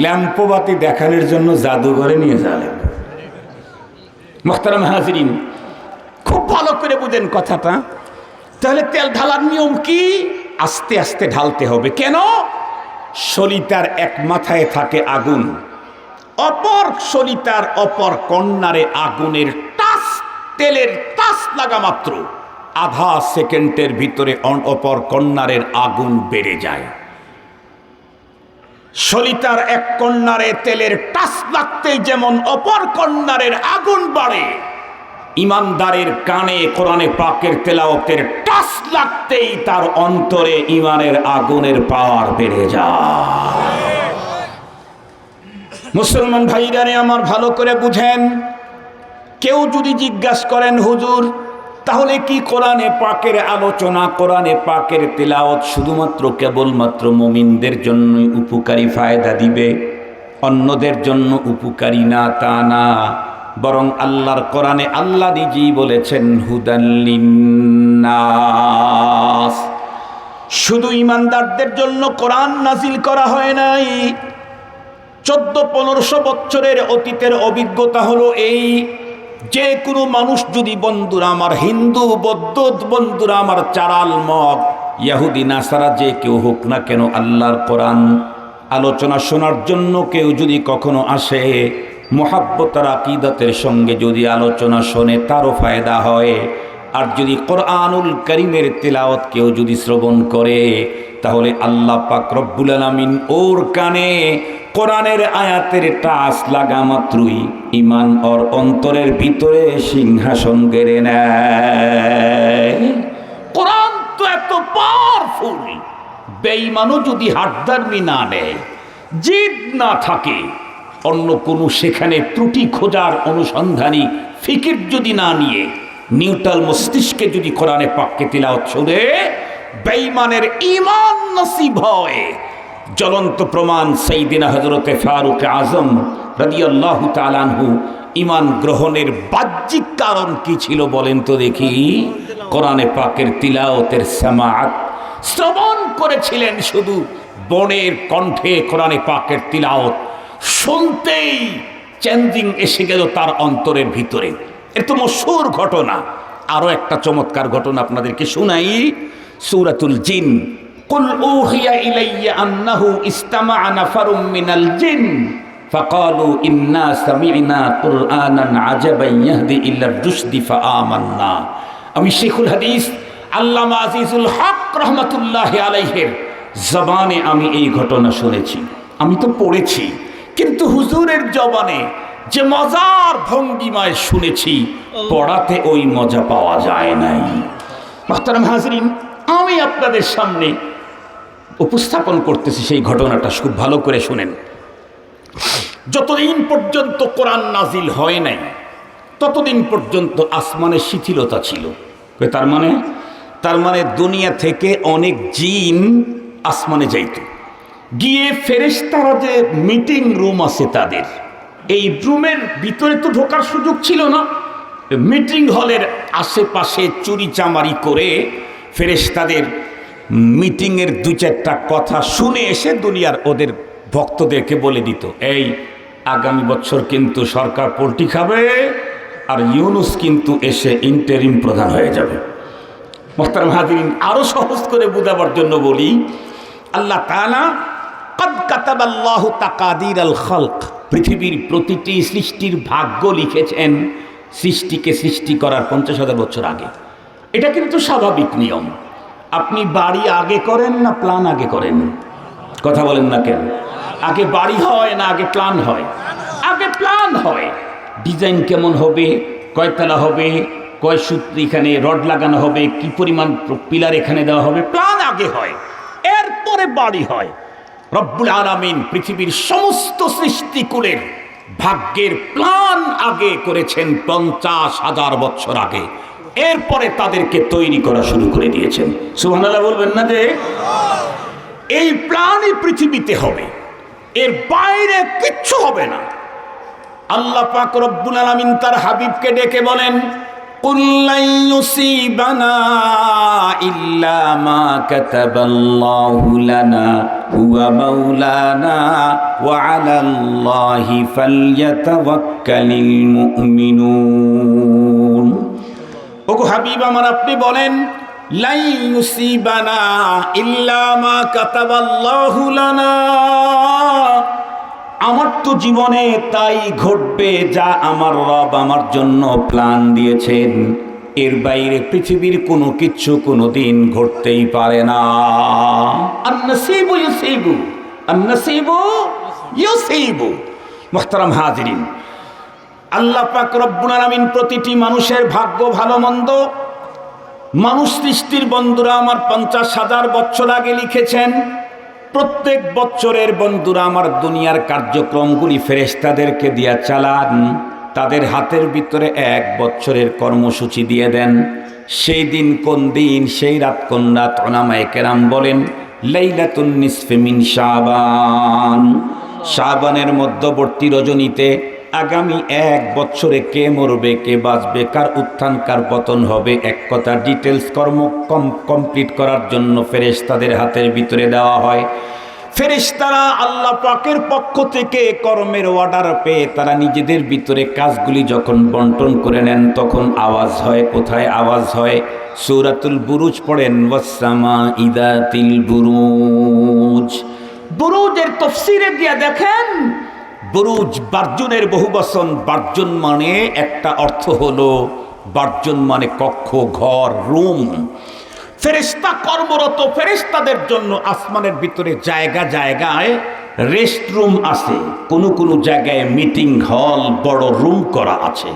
[SPEAKER 1] ল্যাম্পবাতি দেখানোর জন্য জাদুঘরে নিয়ে যাবেন। মুহতারাম হাজিরিন, খুব ভালো করে বুঝেন কথাটা। তাহলে তেল ঢালার নিয়ম কি? আস্তে আস্তে ঢালতে হবে। কেন? সলিতার এক মাথায় থাকে আগুন, অপর সলিতার অপর কর্নারে আগুনের টাচ, তেলের টাচ লাগা মাত্র আধা সেকেন্ডের ভিতরে অপর কর্নারের আগুন বেড়ে যায়। সলিতার এক কর্নারে তেলের টাচ লাগতেই যেমন অপর কর্নারের আগুন বাড়ে, ইমানদারের কানে কোরআনে পাকের তেলাওয়াতের টাচ লাগতেই তার অন্তরে ইমানের আগুনের পাওয়ার বেড়ে যায়। মুসলমান ভাইরারে আমার, ভালো করে বুঝেন, কেউ যদি জিজ্ঞাসা করেন হুজুর তাহলে কি কোরআনে পাকের আলোচনা, কোরআনে পাকের তেলাওয়াত শুধুমাত্র কেবলমাত্র মুমিনদের জন্যই উপকারী ফায়দা দিবে, অন্যদের জন্য উপকারী না? তা না, বরং আল্লাহর কোরআনে আল্লাহ নিজেই বলেছেন হুদান লিন্নাস। শুধু ইমানদারদের জন্য কোরআন নাজিল করা হয় নাই। 1400-1500 বছরের অতীতের অভিজ্ঞতা হলো এই, যে কোনো মানুষ যদি, বন্ধুরা আমার, হিন্দু বৌদ্ধ বন্ধুরা আমার, চারাল মগ ইহুদি নাসারা যে কেউ হোক না কেন, আল্লাহর কোরআন আলোচনা শোনার জন্য কেউ যদি কখনো আসে, মোহাব্বত আর আকিদাতের সঙ্গে যদি আলোচনা শোনে তারও ফায়দা হয়। আর যদি কোরআনুল কারীমের তেলাওয়াত কেউ যদি শ্রবণ করে তাহলে আল্লাহ পাক রব্বুল আলামিন ওর কানে কোরআনের আয়াতের টাচ লাগা মাত্রই ঈমান ওর অন্তরের ভিতরে সিংহাসন গেড়ে নেয়। কোরআন তো এত পাওয়ারফুল, বেঈমানও যদি হাতদারমি না নেয়, জিদ না থাকে, অন্য কোনো সেখানে ত্রুটি খোঁজার অনুসন্ধানী ফিকির যদি না নিয়ে নিউট্রাল মস্তিষ্কে যদি কোরআনে পাককে তিলাওয়াত শুনে বেঈমানের ঈমান নসিব হয়। জ্বলন্ত প্রমাণ সাইয়্যিদিনা হযরতে ফারুক আজম রাদিয়াল্লাহু তাআলা আনহু ঈমান গ্রহণের বাহ্যিক কারণ কি ছিল বলেন তো দেখি? কোরআনে পাকের তিলাওয়াতের সামাআত, শ্রবণ করেছিলেন। শুধু বনের কণ্ঠে কোরআনে পাকের তিলাওয়াত শুনতেই চেঞ্জিং এসে গেল তার অন্তরের ভিতরে। এত মশহুর ঘটনা। আরো একটা চমৎকার ঘটনা আপনাদেরকে শোনাই। সূরাতুল জিন, কুল উহিয়া ইলাইয়া আন্নাহু ইসতামাআ নাফারুম মিনাল জিন ফাকালু ইন্না সামি'না কুরআনান আজাবান ইয়াহদি ইলার রুশদি ফাআমান্না। আমি শেখুল হাদিস আল্লামা আজিজুল হক রহমাতুল্লাহি আলাইহির জবানে আমি এই ঘটনা শুনেছি। আমি তো পড়েছি, কিন্তু হুজুরের জবানে যে মজার ভঙ্গিমায় শুনেছি, পড়াতে ওই মজা পাওয়া যায় নাই। মুহতারাম হাজরিন, আমি আপনাদের সামনে উপস্থাপন করতেছি সেই ঘটনাটা, খুব ভালো করে শুনেন। যতদিন পর্যন্ত কোরআন নাজিল হয় নাই ততদিন পর্যন্ত আসমানে শিথিলতা ছিল। তার মানে দুনিয়া থেকে অনেক জিন আসমানে যাইত, গিয়ে ফেরেশতারা যে মিটিং রুম আছে তাদের, এই রুমের ভিতরে তো ঢোকার সুযোগ ছিল না। মিটিং হলের আশেপাশে চুরি চামারি করে ফেরেশতাদের মিটিংয়ের দু চারটা কথা শুনে এসে দুনিয়ার ওদের ভক্তদেরকে বলে দিত, এই আগামী বছর কিন্তু সরকার পোল্টি খাবে, আর ইউনুস কিন্তু এসে ইন্টারিম প্রধান হয়ে যাবে। মুহতারাম হাজিরিন, আরো সহজ করে বোঝাবার জন্য বলি, আল্লাহ তাআলা ক্বাদ কাতাবাল্লাহু তাকাদীরাল খালক, পৃথিবীর প্রতিটি সৃষ্টির ভাগ্য লিখেছেন সৃষ্টিকে সৃষ্টি করার 50,000 বছর আগে। এটা কিন্তু স্বাভাবিক নিয়ম। আপনি বাড়ি আগে করেন না প্ল্যান আগে করেন? কথা বলেন না কেন? আগে বাড়ি হয় না আগে প্ল্যান হয়? আগে প্ল্যান হয়। ডিজাইন কেমন হবে, কয়তলা হবে, কয় সূত্র এখানে রড লাগানো হবে, কি পরিমাণ পিলার এখানে দেওয়া হবে, প্ল্যান আগে হয়, এরপরে বাড়ি হয়। রব্বুল আলামিন পৃথিবীর সমস্ত সৃষ্টিকুলের ভাগ্যের প্ল্যান আগে করেছেন 50,000 বছর আগে, এরপরে তাদেরকে তৈরি করা শুরু করে দিয়েছেন। সুবহানাল্লাহ বলবেন না? যে এই প্ল্যানই পৃথিবীতে হবে, এর বাইরে কিচ্ছু হবে না। আল্লাহ পাক রব্বুল আলামিন তার হাবিবকে ডেকে বলেন, কুল লা ইউসিবানা ইল্লা মা কাতাবাল্লাহু লানা হুয়া মাওলানা ওয়া আলাল্লাহি ফালইয়াতাওয়াক্কালিল মুমিনুন। ওগো হাবিব আমার, আপনি বলেন, লা ইউসিবানা ইল্লা মা কাতাবাল্লাহু লানা, আমার তো জীবনে তাই ঘটবে যা আমার রব আমার জন্য প্ল্যান দিয়েছেন, এর বাইরে পৃথিবীর কোনো কিচ্ছু কোনোদিন ঘটতেই পারে না। আন-নাসীবু ইউসীবু, আন-নাসীবু ইউসীবু। মুহতারাম হাজিরিন, আল্লাহ পাক রব্বুল আলামিন প্রতিটি মানুষের ভাগ্য ভালো মন্দ মানুষ সৃষ্টির বন্ধুরা আমার 50,000 বছর আগে লিখেছেন। প্রত্যেক বছরের বন্ধুরা আমার দুনিয়ার কার্যক্রমগুলি ফেরেশতাদেরকে দিয়া চালান, তাদের হাতের ভিতরে 1 বছরের কর্মসূচি দিয়ে দেন। সেই দিন কোন দিন, সেই রাত কোন রাত, উলামায়ে কেরাম বলেন লাইলাতুন নিসফি মিন শাবান, শাবানের মধ্যবর্তী রজনীতে আগামী 1 বছরে কে মরবে, কে বাঁচবে, কার উত্থান কার পতন হবে, এক কথা ডিটেলস কর্ম কমপ্লিট করার জন্য ফেরেশতাদের হাতের ভিতরে দেওয়া হয়। ফেরেশতারা আল্লাহ পাকের পক্ষ থেকে কর্মের অর্ডার পেয়ে তারা নিজেদের ভিতরে কাজগুলি যখন বন্টন করে নেন, তখন আওয়াজ হয়। কোথায় আওয়াজ হয়? সূরাতুল বুরুজ পড়েন, ওয়াস-সামাঈ যাতিল বুরুজ। বুরুজের তাফসীরে গিয়ে দেখেন বুরুজ বার্জুনের বহুবচন। বার্জুন মানে একটা অর্থ হলো, বার্জুন মানে কক্ষ, ঘর, রুম। ফেরেশতা কর্মরত, ফেরেশতাদের জন্য আসমানের ভিতরে জায়গা জায়গায় রেস্ট রুম আছে, কোনো কোনো জায়গায় মিটিং হল, বড় রুম করা আছে।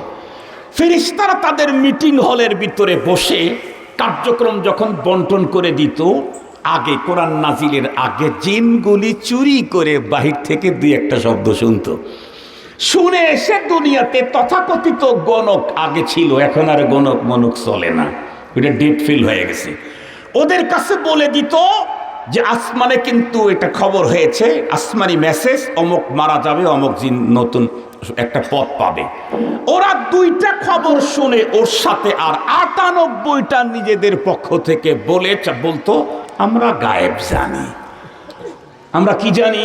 [SPEAKER 1] ফেরেশতারা তাদের মিটিং হলের ভিতরে বসে কার্যক্রম যখন বন্টন করে দিত, আগে কোরআন নাজিলের আগে জিনগুলি চুরি করে বাহির থেকে দুই একটা শব্দ শুনতো, শুনে এসে দুনিয়াতে তথাকথিত গণক আগে ছিল, এখন আর গণক মনক চলে না, এটা ডেট ফিল হয়ে গেছে। ওদের কাছে বলে দিত যে আসমানে কিন্তু এটা খবর হয়েছে, আসমানি মেসেজ, অমুক মারা যাবে, অমুক জিন নতুন একটা পথ পাবে। ওরা দুইটা খবর শুনে ওর সাথে আর 98টা নিজেদের পক্ষ থেকে বলতো আমরা গায়েব জানি। আমরা কি জানি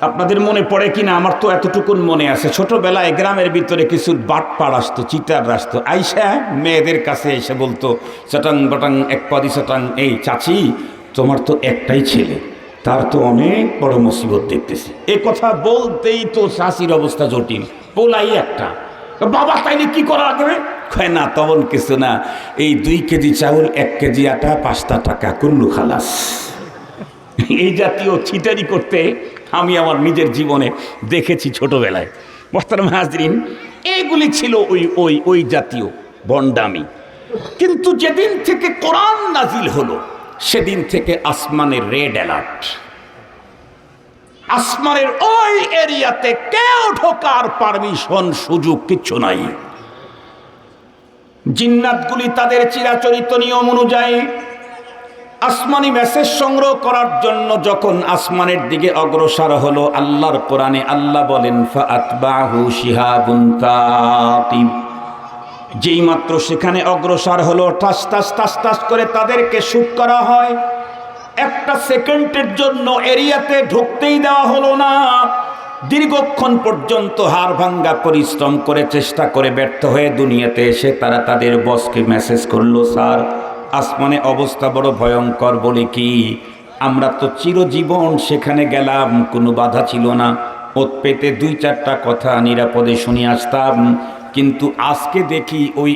[SPEAKER 1] আপনাদের মনে পড়ে কিনা? আমার তো এতটুকুন মনে আছে, ছোটবেলায় গ্রামের ভিতরে কিছু বাটপাড় আসতো, চিটার আসতো, আইসা মেয়েদের কাছে এসে বলতো চটাং বটাং এক পদি চটাং, এই চাচি তোমার তো একটাই ছেলে, তার তো অনেক বড় মুসিবত দেখতেছি। এ কথা বলতেই তো চাচির অবস্থা জটিল, পোলাই একটা। বাবা তাইলে কি করা লাগবে? কয় না তখন কিছু না, এই 2 কেজি চাউল 1 কেজি আটা 5টা টাকা কুল্লু খালাস। এই জাতীয় ছিটারি করতে আমি আমার নিজের জীবনে দেখেছি ছোটবেলায়। মোহতারাম হাজরিন, এইগুলি ছিল ওই জাতীয় ভণ্ডামি। কিন্তু যেদিন থেকে কোরআন নাজিল হলো সেদিন থেকে আসমানের রেড অ্যালার্ট। আসমানের ওই এরিয়াতে কেউ ঢোকার পারমিশন, সুযোগ কিচ্ছু নাই। জিন্নাতগুলি তাদের চিরাচরিত নিয়ম অনুযায়ী আসমানি মেসেজ সংগ্রহ করার জন্য যখন আসমানের দিকে অগ্রসর হলো, আল্লাহর কোরআনে আল্লাহ বলেন ফাআতবাহু শিহাবুন তাকিব, যেই মাত্র সেখানে অগ্রসর হলো টাস টাস টাস টাস করে তাদেরকে শুট করা হয়। একটা সেকেন্ডের জন্য এরিয়াতে ঢুকতেই দেওয়া হলো না। দীর্ঘক্ষণ পর্যন্ত হাড় ভাঙ্গা পরিশ্রম করে চেষ্টা করে ব্যর্থ হয়ে দুনিয়াতে এসে তারা তাদের বসকে মেসেজ করলো, স্যার আসমানে অবস্থা বড় ভয়ঙ্কর। বলে কি, আমরা তো চিরজীবন সেখানে গেলাম, কোনো বাধা ছিল না, ওত পেতে 2-4টা কথা নিরাপদে শুনে আসতাম, কিন্তু আজকে দেখি ওই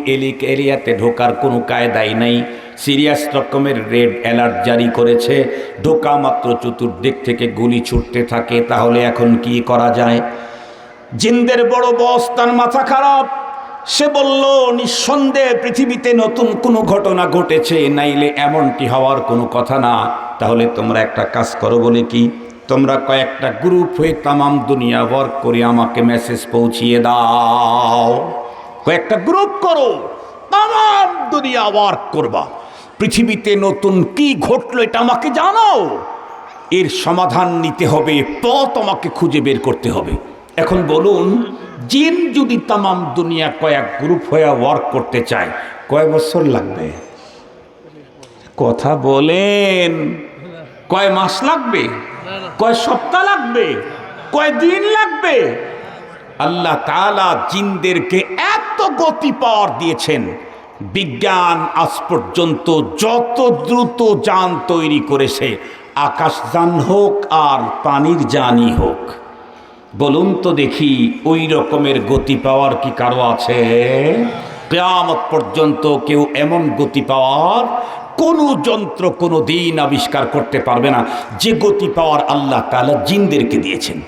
[SPEAKER 1] এরিয়াতে ঢোকার কোনো কায়দাই নাই। সিরিয়াস রকমের রেড অ্যালার্ট জারি করেছে, ঢোকা মাত্র চতুর্দিক থেকে গুলি ছুটতে থাকে। তাহলে এখন কি করা যায়? জিনদের বড় বস, তার মাথা খারাপ, সে বলল নিঃসন্দেহে পৃথিবীতে নতুন কোনো ঘটনা ঘটেছে, নাইলে এমনটি হওয়ার কোনো কথা না। তাহলে তোমরা একটা কাজ করো। বলে কি? তোমরা কয়েকটা গ্রুপ হয়ে তামাম দুনিয়া ওয়ার্ক করে আমাকে মেসেজ পৌঁছিয়ে দাও। কয়েকটা গ্রুপ করো, তামাম দুনিয়া ওয়ার্ক করবা, পৃথিবীতে নতুন কি ঘটলো এটা আমাকে জানাও, এর সমাধান নিতে হবে, পথ আমাকে খুঁজে বের করতে হবে। এখন বলুন, জিন যদি তামাম দুনিয়া কয়েক গ্রুপ হয়ে ওয়ার্ক করতে চায়, কয় বছর লাগবে? কথা বলেন, কয় মাস লাগবে? কয় সপ্তাহ লাগবে? কয় দিন লাগবে? আল্লাহ তাআলা জিনদেরকে এত গতি পাওয়ার দিয়েছেন, বিজ্ঞান আজ পর্যন্ত যত দ্রুত যান তৈরি করেছে, আকাশ যান হোক আর পানির যানই হোক, বলুন তো দেখি ওই রকমের গতি পাওয়ার কি কারো আছে? কিয়ামত পর্যন্ত কেউ এমন গতি পাওয়ার কোন যন্ত্র কোনো দিন আবিষ্কার করতে পারবে না, যে গতি পাওয়ার আল্লাহ তাআলা জিনদেরকে দিয়েছেন।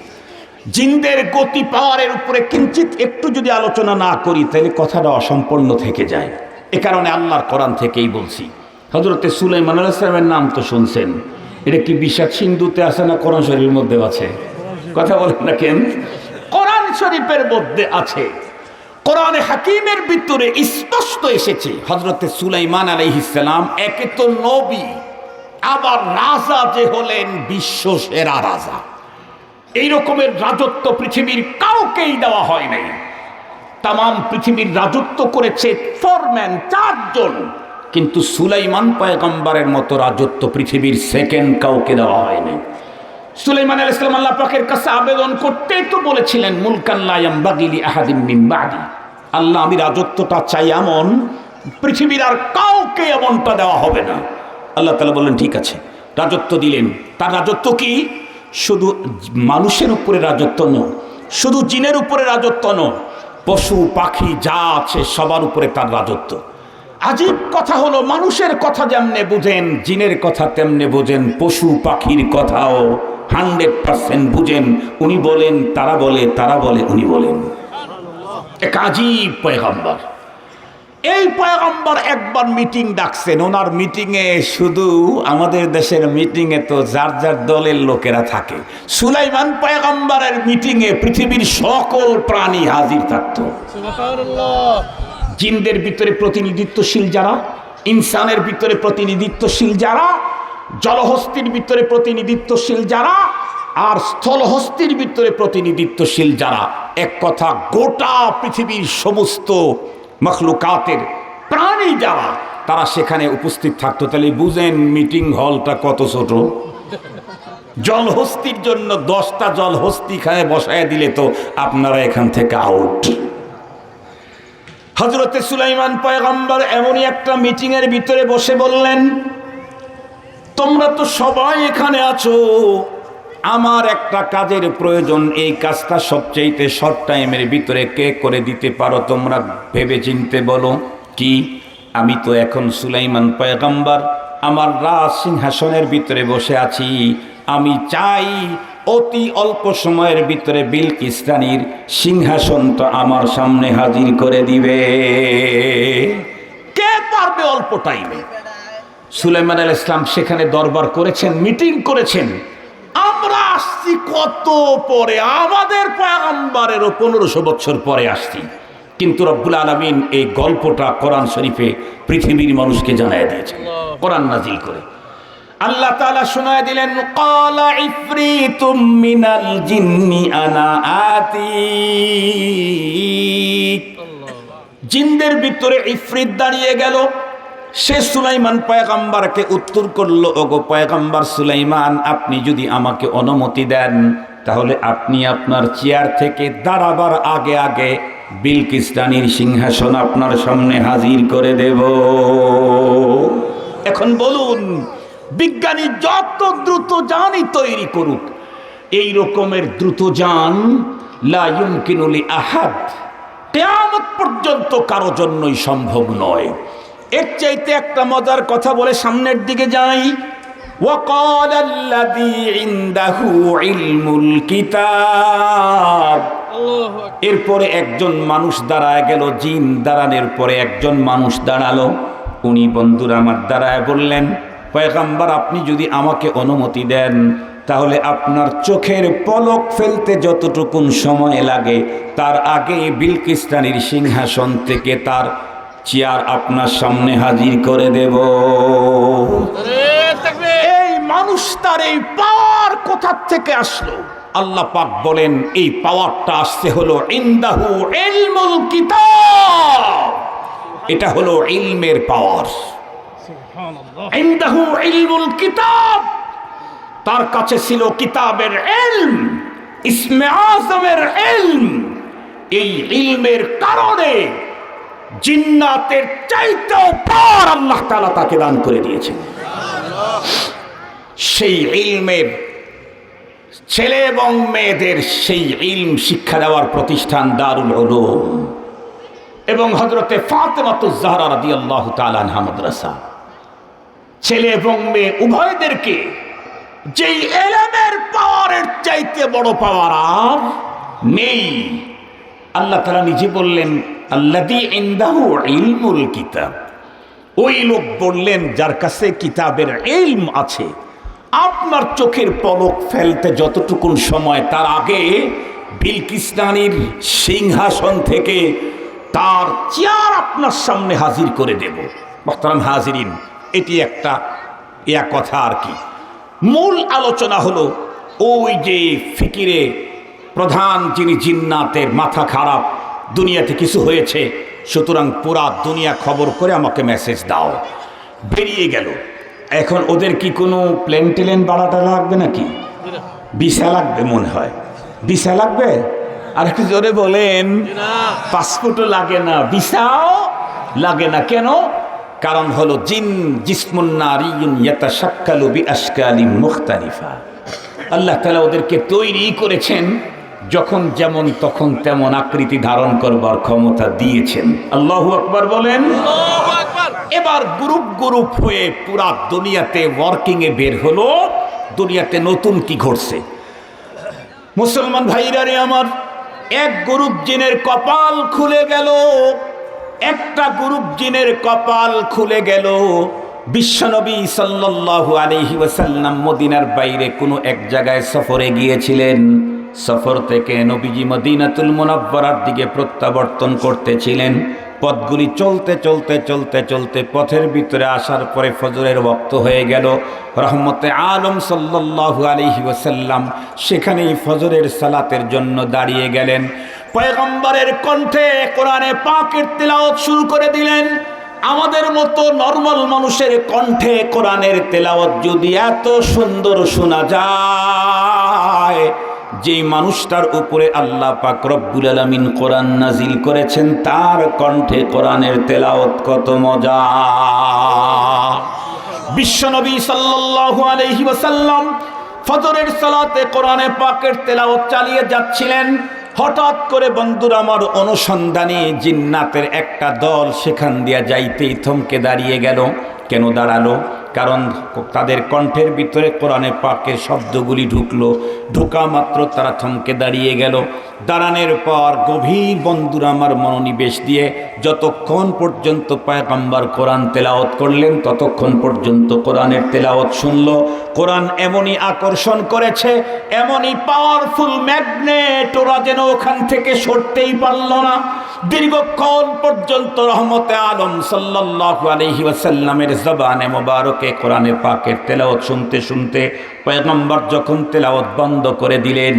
[SPEAKER 1] জিনদের গতি পাওয়ারের উপরে কিঞ্চিত একটু যদি আলোচনা না করি তাহলে কথাটা অসম্পূর্ণ থেকে যায়। এ কারণে আল্লাহর কোরআন থেকেই বলছি। হযরতে সুলাইমান আলাইহিস সালামের নাম তো শুনছেন, এটা কি বিষাদ সিন্ধুতে আছে না কোরআন শরীফের মধ্যে আছে? কথা বলেন না কেন? কোরআন শরীফের মধ্যে আছে। কোরআনে হাকিমের ভিতরে স্পষ্ট এসেছে হযরতে সুলাইমান আলাইহিস সালাম একে তো নবী, আবার রাজা, যে হলেন বিশ্ব সেরা রাজা। এই রকমের রাজত্ব পৃথিবীর কাউকেই দেওয়া হয় নাই। তামাম পৃথিবীর রাজত্ব করেছে ফরম্যান 4 জন, কিন্তু সুলাইমান পয়গম্বরের মতো রাজত্ব পৃথিবীর সেকেন্ড কাউকে দেওয়া হয়নি। সুলাইমান আলাইহিস সালাম আল্লাহ পাকের কাছে আবেদন করতেই তো বলেছিলেন, মুলকান লা ইয়ামবাগি লি আহাদিন মিন বাদি, আল্লাহ আমি রাজত্বটা চাই এমন, পৃথিবীর আর কাউকে এমনটা দেওয়া হবে না। আল্লাহ তাআলা বললেন ঠিক আছে, রাজত্ব দিলেন। তার রাজত্ব কি? শুধু মানুষের উপরে রাজত্ব নয়, শুধু জিনের উপরে রাজত্ব নয়, পশু পাখি যা আছে সবার উপরে তার রাজত্ব। আজীব কথা হলো, মানুষের কথা যেমনে বুঝেন জিনের কথা তেমনে বুঝেন, পশু পাখির কথাও 100% বুঝেন। উনি বলেন তারা বলে, তারা বলে উনি বলেন। এক আজীব পয়গম্বর। এই পয়গম্বর একবার মিটিং ডাকছেন। ওনার মিটিংয়ে শুধু আমাদের দেশের মিটিংয়ে তো যার যার দলের লোকেরা থাকে, সুলাইমান পয়গম্বরের মিটিংয়ে পৃথিবীর সকল প্রাণী হাজির থাকতো। জিনদের ভিতরে প্রতিনিধিত্বশীল যারা, ইনসানের ভিতরে প্রতিনিধিত্বশীল যারা, জলহস্তির ভিতরে প্রতিনিধিত্বশীল যারা, আর স্থলহস্তির ভিতরে প্রতিনিধিত্বশীল যারা, এক কথা গোটা পৃথিবীর সমস্ত মখলুকাতের প্রাণী যারা, তারা সেখানে উপস্থিত থাকতো। তাহলে বুঝেন মিটিং হলটা কত ছোট। জলহস্তির জন্য 10টা জলহস্তি খায় বসায় দিলে তো আপনারা এখান থেকে আউট। হযরতে সুলাইমান পয়গম্বর এমনই একটা মিটিং এর ভিতরে বসে বললেন, তোমরা তো সবাই এখানে আছো, আমার একটা কাজের প্রয়োজন। এই কাজটা সবচেয়ে শর্ট টাইমের ভিতরে কে করে দিতে পারো তোমরা ভেবে চিনতে বলো। কি? আমি তো এখন সুলাইমান পয়গম্বর, আমার রাজ সিংহাসনের ভিতরে বসে আছি। আমি চাই অতি অল্প সময়ের ভিতরে বিলকিস রানীর সিংহাসনটা আমার সামনে হাজির করে দিবে। কে পারবে অল্প টাইমে? সুলাইমান আলাইহিস সালাম সেখানে দরবার করেছেন, মিটিং করেছেন। আমরা আসছি কত পরে, আমাদের পয়গম্বরেরও 1500 বছর পরে আসছি, কিন্তু রব্বুল আলামিন এই গল্পটা কোরআন শরীফে পৃথিবীর মানুষকে জানায় দিয়েছেন কোরআন নাজিল করে। আল্লাহ তাআলা শোনায় দিলেন, ক্বালা ইফরিতুম মিনাল জিন্নি আনা আতীক। জিনদের ভিতরে ইফরিত দাঁড়িয়ে গেল। সে সুলাইমান পয়গম্বরকে উত্তর করলো, ওগো পয়গম্বর সুলাইমান, আপনি যদি আমাকে অনুমতি দেন তাহলে আপনি আপনার চেয়ার থেকে দাঁড়াবার আগে আগে বিলকিস রানীর সিংহাসন আপনার সামনে হাজির করে দেব। এখন বলুন, বিজ্ঞানী যত দ্রুত যানই তৈরি করুক, এই রকমের দ্রুত যান লা ইউমকিনু লি আহাদ, কিয়ামত পর্যন্ত কারো জন্যই সম্ভব নয়। এর চাইতে একটা মজার কথা বলে সামনের দিকে যাই। ওয়াকাল আল্লাযী ইনদাহু ইলমুল কিতাব। এরপরে একজন মানুষ দাঁড়ায় গেল, জিন দাঁড়ানোর পরে একজন মানুষ দাঁড়ালো। উনি বন্ধুরা আমার দাঁড়ায় বললেন, পয়গম্বর আপনি যদি আমাকে অনুমতি দেন তাহলে আপনার চোখের পলক ফেলতে যতটুকুন সময় লাগে তার আগে বিলকিস রানীর সিংহাসন থেকে তার চেয়ার আপনার সামনে হাজির করে দেব। এই মানুষ তার এই পাওয়ার কোথা থেকে আসলো? আল্লাহ পাক বলেন, এই পাওয়ারটা আসছে হলো ইনদাহু ইলমুল কিতাব। এটা হলো ইলমের পাওয়ার। ইনদাহু ইলমুল কিতাব, তার কাছে ছিল কিতাবের ইলম, ইসমে আযমের ইলম। এই ইলমের কারণে জিন্নাতের চাইতেও পার আল্লাহ তাআলা তাকে দান করে দিয়েছেন। সেই ইলমের ছেলে এবং মেয়েদের সেই ইলম শিক্ষা দেওয়ার প্রতিষ্ঠান দারুল উলুম এবং হযরতে ফাতেমাতুজ জাহরা রাদিয়াল্লাহু তাআলা আনহা মাদ্রাসা। ছেলে এবং মেয়ে উভয়দেরকে যেই ইলমের পাওয়ারের চাইতে বড় পাওয়ার আর নেই। আল্লাহ তাআলা নিজে বললেন, আল্লাযী ইনদাহু ইলমুল কিতাব। ওই লোক বললেন যার কাছে কিতাবের ইলম আছে। আপনার চোখের পলক ফেলতে যতটুকুন সময় তার আগে বিলকিস রানীর সিংহাসন থেকে তার চেয়ার আপনার সামনে হাজির করে দেব। মুহতারাম হাজিরিন, এটি একটা কথা আর কি। মূল আলোচনা হলো ওই যে ফিকিরে প্রধান যিনি জিন্নাতের মাথা খারাপ, দুনিয়াতে কিছু হয়েছে, সুতরাং পুরা দুনিয়া খবর করে আমাকে মেসেজ দাও। বেরিয়ে গেল। এখন ওদের কি কোনো প্লেন টেলেন ভাড়াটা লাগবে নাকি? ভিসা লাগবে মনে হয়। ভিসা লাগবে? আর একটু জোরে বলেন। পাসপোর্টও লাগে না, ভিসাও লাগে না। কেন? কারণ হলো জিন জিসমুন নারিয়ুন ইয়াতাশাক্কালু বিআশকালিন মুখতালিফা। আল্লাহ তাআলা ওদেরকে তৈরি করেছেন যখন যেমন তখন তেমন আকৃতি ধারণ করবার ক্ষমতা দিয়েছেন। আল্লাহু আকবার বলেন। এবার গ্রুপ গ্রুপ হয়ে পুরা দুনিয়াতে ওয়ার্কিংয়ে বের হলো। দুনিয়াতে নতুন কি ঘটছে? মুসলমান ভাইরা রে আমার, এক গ্রুপ জিনের কপাল খুলে গেল। একটা গ্রুপ জিনের কপাল খুলে গেল। বিশ্বনবী সাল্লাল্লাহু আলাইহি ওয়াসাল্লাম মদিনার বাইরে কোনো এক জায়গায় সফরে গিয়েছিলেন। সফর থেকে নবীজি মদিনাতুল মুনাওয়ারার দিকে প্রত্যাবর্তন করতেছিলেন। পথগুলি চলতে চলতে চলতে চলতে পথের ভিতরে আসার পরে ফজরের ওয়াক্ত হয়ে গেল। রহমতে আলম সাল্লাল্লাহু আলাইহি ওয়াসাল্লাম সেখানেই ফজরের সালাতের জন্য দাঁড়িয়ে গেলেন। পয়গম্বরের কণ্ঠে কোরআনে পাকের তেলাওয়াত শুরু করে দিলেন। আমাদের মতো নরমাল মানুষের কণ্ঠে কোরআনের তেলাওয়াত যদি এত সুন্দর শোনা যায়, যেই মানুষটার উপরে আল্লাহ পাক রব্বুল আলামিন কোরআন নাজিল করেছেন তার কণ্ঠে কোরআনের তেলাওয়াত কত মজা। বিশ্বনবী সাল্লাল্লাহু আলাইহি ওয়াসাল্লাম ফজরের সালাতে কোরআনে পাকের তেলাওয়াত চালিয়ে যাচ্ছিলেন। হঠাৎ করে বন্ধুরা আমার, অনুসন্ধানী জিন্নাতের একটা দল সেখান দিয়ে যাইতেই থমকে দাঁড়িয়ে গেল। কেন দাঁড়ালো? কারণ তাদের কণ্ঠের ভিতরে কোরআনে পাকের শব্দগুলি ঢুকলো। ঢোকা মাত্র তারা থমকে দাঁড়িয়ে গেল। দাঁড়ানোর পর গভীর বন্ধুরা আমার মনোনিবেশ দিয়ে যতক্ষণ পর্যন্ত পয়গম্বর কোরআন তেলাওয়াত করলেন ততক্ষণ পর্যন্ত কোরআনের তেলাওয়াত শুনল। কোরআন এমনই আকর্ষণ করেছে, এমনই পাওয়ারফুল ম্যাগনেট, ওরা যেন ওখান থেকে সরতেই পারল না। দীর্ঘক্ষণ পর্যন্ত রহমতে আলম সাল্লাল্লাহু আলাইহি ওয়াসাল্লামের জবানে মোবারকে কোরআনে পাকের তেলাওয়াত শুনতে শুনতে পয়গম্বর যখন তেলাওয়াত বন্ধ করে দিলেন,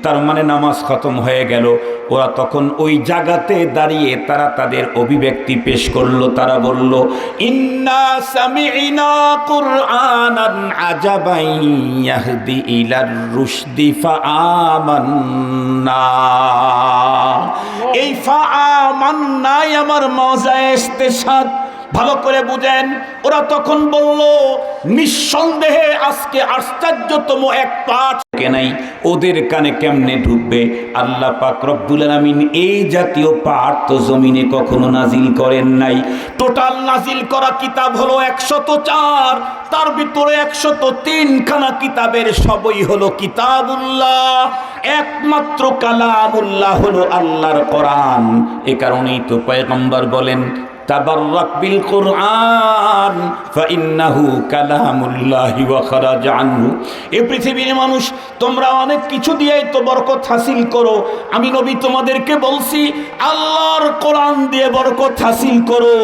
[SPEAKER 1] তার মানে নামাজ খতম হয়ে গেল। ওরা তখন ওই জায়গাতে দাঁড়িয়ে তারা তাদের অভিব্যক্তি পেশ করলো। তারা বলল, ইন্না সামি'না কুরআনান আজাবান ইয়াহদি ইলার রুশদি ফাআমান্না। এই ফাআমান্নায় আমার মজায়ে ইস্তেশাদ ভালো করে বুঝেন। ওরা তখন বলল, নিঃসন্দেহে আজকে আশ্চর্যতম এক পাঠ কে নাই, ওদের কানে কেমনে ঢুকবে? আল্লাহ পাক রব্বুল আলামিন এই জাতীয় পাঠ তো জমিনে কখনো নাজিল করেন নাই। টোটাল নাজিল করা কিতাব হলো 104, তার ভিতরে 103 খানা কিতাবের সবই হলো কিতাবুল্লাহ। একমাত্র কালামুল্লাহ হলো আল্লাহর কোরআন। এ কারণেই তো পয়গম্বর বলেন, তাবাররাক বিল কুরআন ফাইন্নাহু কালামুল্লাহি ওয়া খারাজা আনহু। এই পৃথিবীর মানুষ, তোমরা অনেক কিছু দিয়েই তো বরকত হাসিল করো। আমি নবী তোমাদেরকে বলছি, আল্লাহর কোরআন দিয়ে বরকত হাসিল করো।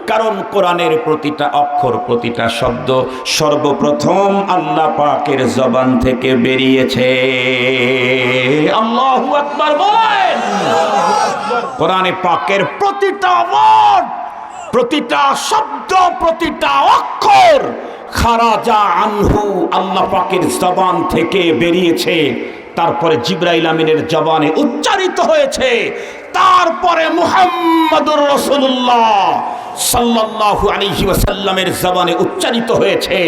[SPEAKER 1] কারণ কোরআনের প্রতিটা অক্ষর, প্রতিটা শব্দ সর্বপ্রথম আল্লাহ পাকের জবান থেকে বেরিয়েছে। আল্লাহু আকবার বলেন। কোরআনে পাকের প্রতিটা ওয়ার্ড, প্রতিটা শব্দ, প্রতিটা অক্ষর খারাজা আনহু আল্লাহ পাকের জবান থেকে বেরিয়েছে। তারপরে জিবরাইল আমিনের জবানে উচ্চারিত হয়েছে। তারপরে মুহাম্মাদুর রাসূলুল্লাহ সাল্লাল্লাহু আলাইহি ওয়াসাল্লামের জবানে উচ্চারিত হয়েছে।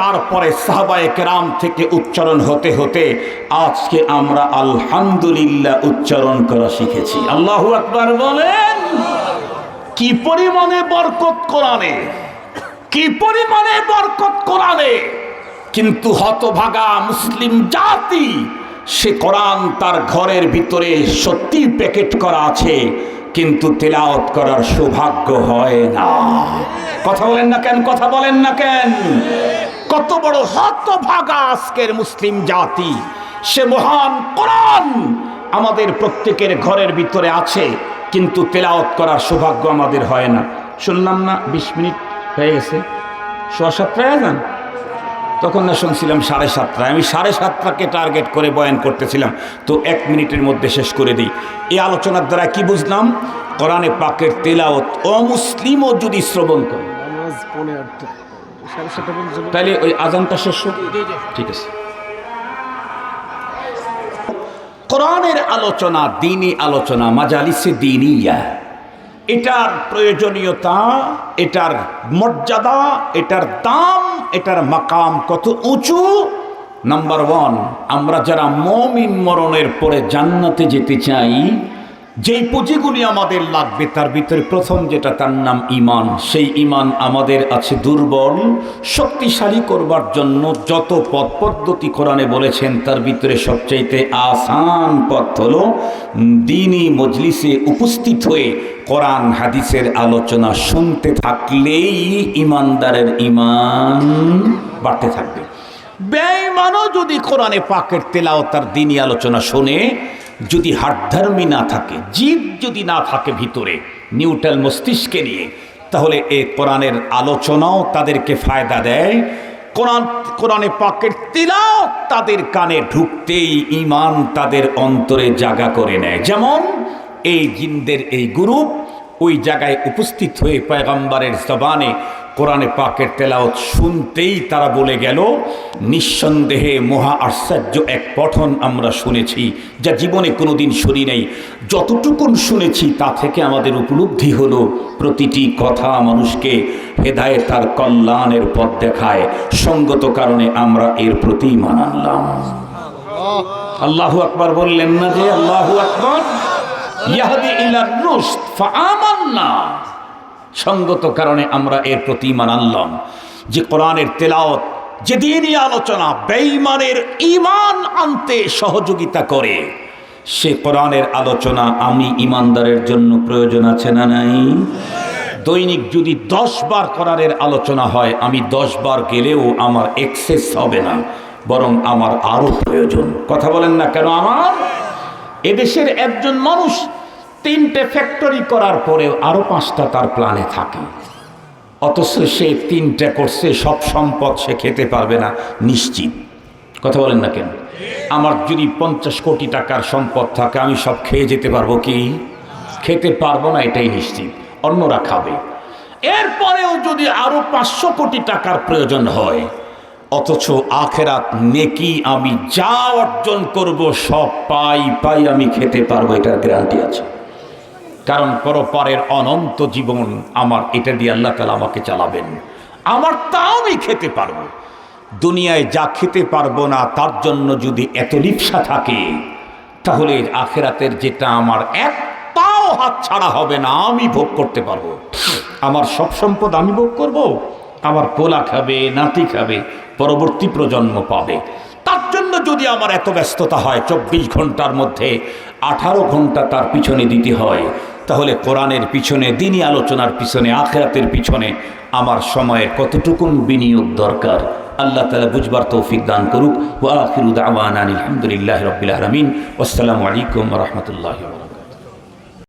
[SPEAKER 1] তারপরে সাহাবায়ে কেরাম থেকে উচ্চারণ হতে হতে আজকে আমরা আলহামদুলিল্লাহ উচ্চারণ করা শিখেছি। আল্লাহু আকবার বলেন। কি পরিমাণে বরকত কোরআনে, কি পরিমাণে বরকত কোরআনে। কিন্তু হতভাগা মুসলিম জাতি, সে কোরআন তার ঘরের ভিতরে সত্যি প্যাকেট করা আছে, কিন্তু তেলাওয়াত করার সৌভাগ্য হয় না। কথা বলেন না কেন? কথা বলেন না কেন? কত বড় হতভাগা আজকের মুসলিম জাতি। সে মহান কোরআন আমাদের প্রত্যেকের ঘরের ভিতরে আছে, কিন্তু তেলাওয়াত করার সৌভাগ্য আমাদের হয় না। শুনলাম না 20 মিনিট হয়ে গেছে, 7:15 যান। তখন না শুনছিলাম 7:30। আমি 7:30কে টার্গেট করে বয়ান করতেছিলাম, তো 1 মিনিটের মধ্যে শেষ করে দিই। এই আলোচনার দ্বারা কি বুঝলাম? কোরআনে পাকের তেলাওয়াত অমুসলিমও যদি শ্রবণ করে, তাহলে ওই আজানটা শেষ হোক। ঠিক আছে। কোরআনের আলোচনা, দ্বীনি আলোচনা, মাজালিসে দ্বীনিয়া, এটার প্রয়োজনীয়তা, এটার মর্যাদা, এটার দাম, এটার মাকাম কত উঁচু, নাম্বার 1, আমরা যারা মুমিন মরণের পরে জান্নাতে যেতে চাই, যেই পুঁজিগুলি আমাদের লাগবে তার ভিতরে প্রথম যেটা, তার নাম ঈমান। সেই ঈমান আমাদের আছে দুর্বল। শক্তিশালী করবার জন্য যত পথ পদ্ধতি কোরআনে বলেছেন তার ভিতরে সবচাইতে আসান পথ হলো দ্বীনি মজলিসে উপস্থিত হয়ে কোরআন হাদিসের আলোচনা শুনতে থাকলেই ঈমানদারের ঈমান বাড়তে থাকবে। বেঈমানও যদি কোরআনে পাকের তেলাওয়াত তার দ্বীনি আলোচনা শোনে, যদি হাটধর্মী না থাকে, জিদ যদি না থাকে ভিতরে নিউট্রাল মস্তিষ্কে নিয়ে, তাহলে এই কোরআনের আলোচনাও তাদেরকে ফায়দা দেয়। কোরআনে পাকের তিলাওয়াত তাদের কানে ঢুকতেই ঈমান তাদের অন্তরে জাগা করে নেয়। যেমন এই জিনদের এই গ্রুপ ওই জায়গায় উপস্থিত হয়ে পয়গম্বরের জবানে কোরআনে পাকের তেলাওয়াত শুনতেই তারা বলে গেল, নিঃসন্দেহে মহা আশ্চর্য এক পঠন আমরা শুনেছি, যা জীবনে কোনোদিন শুনি নাই। যতটুকুন শুনেছি তা থেকে আমাদের উপলব্ধি হলো প্রতিটি কথা মানুষকে হেদায়েত আর কল্যাণের পথ দেখায়। সঙ্গত কারণে আমরা এর প্রতি ঈমান আনলাম। আল্লাহু আকবার বললেন না যে? আল্লাহু আকবার। ইয়াহদি ইলার রুশদ ফাআমান্না। সঙ্গত কারণে আমরা এর প্রতি ঈমান আনলাম যে কোরআনের তেলাওয়াত, যে দ্বীনি আলোচনা বেঈমানের ঈমান আনতে সহযোগিতা করে, সে কোরআনের আলোচনা আমি ঈমানদারের জন্য প্রয়োজন আছে না নাই? দৈনিক যদি 10 বার কোরআনের আলোচনা হয়, আমি 10 বার গেলেও আমার এক্সেস হবে না, বরং আমার আরো প্রয়োজন। কথা বলেন না কেন? আমার এদেশের একজন মানুষ 3টে ফ্যাক্টরি করার পরেও আরো 5টা তার প্ল্যানে থাকে, অথচ সে 3টে করছে, সব সম্পদ সে খেতে পারবে না নিশ্চিত। কথা বলেন না কেন? আমার যদি 50 কোটি টাকার সম্পদ থাকে, আমি সব খেয়ে যেতে পারবো কি? খেতে পারবো না, এটাই নিশ্চিত। অন্যরা খাবে। এরপরেও যদি আরো 500 কোটি টাকার প্রয়োজন হয়, অথচ আখেরাত নেকি আমি যা অর্জন করব সব পাই আমি খেতে পারবো, এটার গ্যারান্টি আছে। কারণ পরপারের অনন্ত জীবন আমার, এটা দিয়ে আল্লাহ তাআলা আমাকে চালাবেন, আমার তা আমি খেতে পারবো। দুনিয়ায় যা খেতে পারবো না তার জন্য যদি এত লিপ্সা থাকে, তাহলে আখেরাতের যেটা আমার এক পাও হাত ছাড়া হবে না, আমি ভোগ করতে পারবো। আমার সব সম্পদ আমি ভোগ করব, আমার পোলা খাবে, নাতি খাবে, পরবর্তী প্রজন্ম পাবে। তার জন্য যদি আমার এত ব্যস্ততা হয়, 24 ঘন্টার মধ্যে 18 ঘন্টা তার পিছনে দিতে হয়, তাহলে কোরআনের পিছনে, দ্বীনি আলোচনার পিছনে, আখিরাতের পিছনে আমার সময়ের কতটুকুন বিনিয়োগ দরকার। আল্লাহ তাআলা বুঝবার তৌফিক দান করুক। ওয়া আখিরু দাওয়ানা আলহামদুলিল্লাহি রাব্বিল আলামিন। আসসালামু আলাইকুম ওয়া রাহমাতুল্লাহি ওয়া বারাকাতুহু।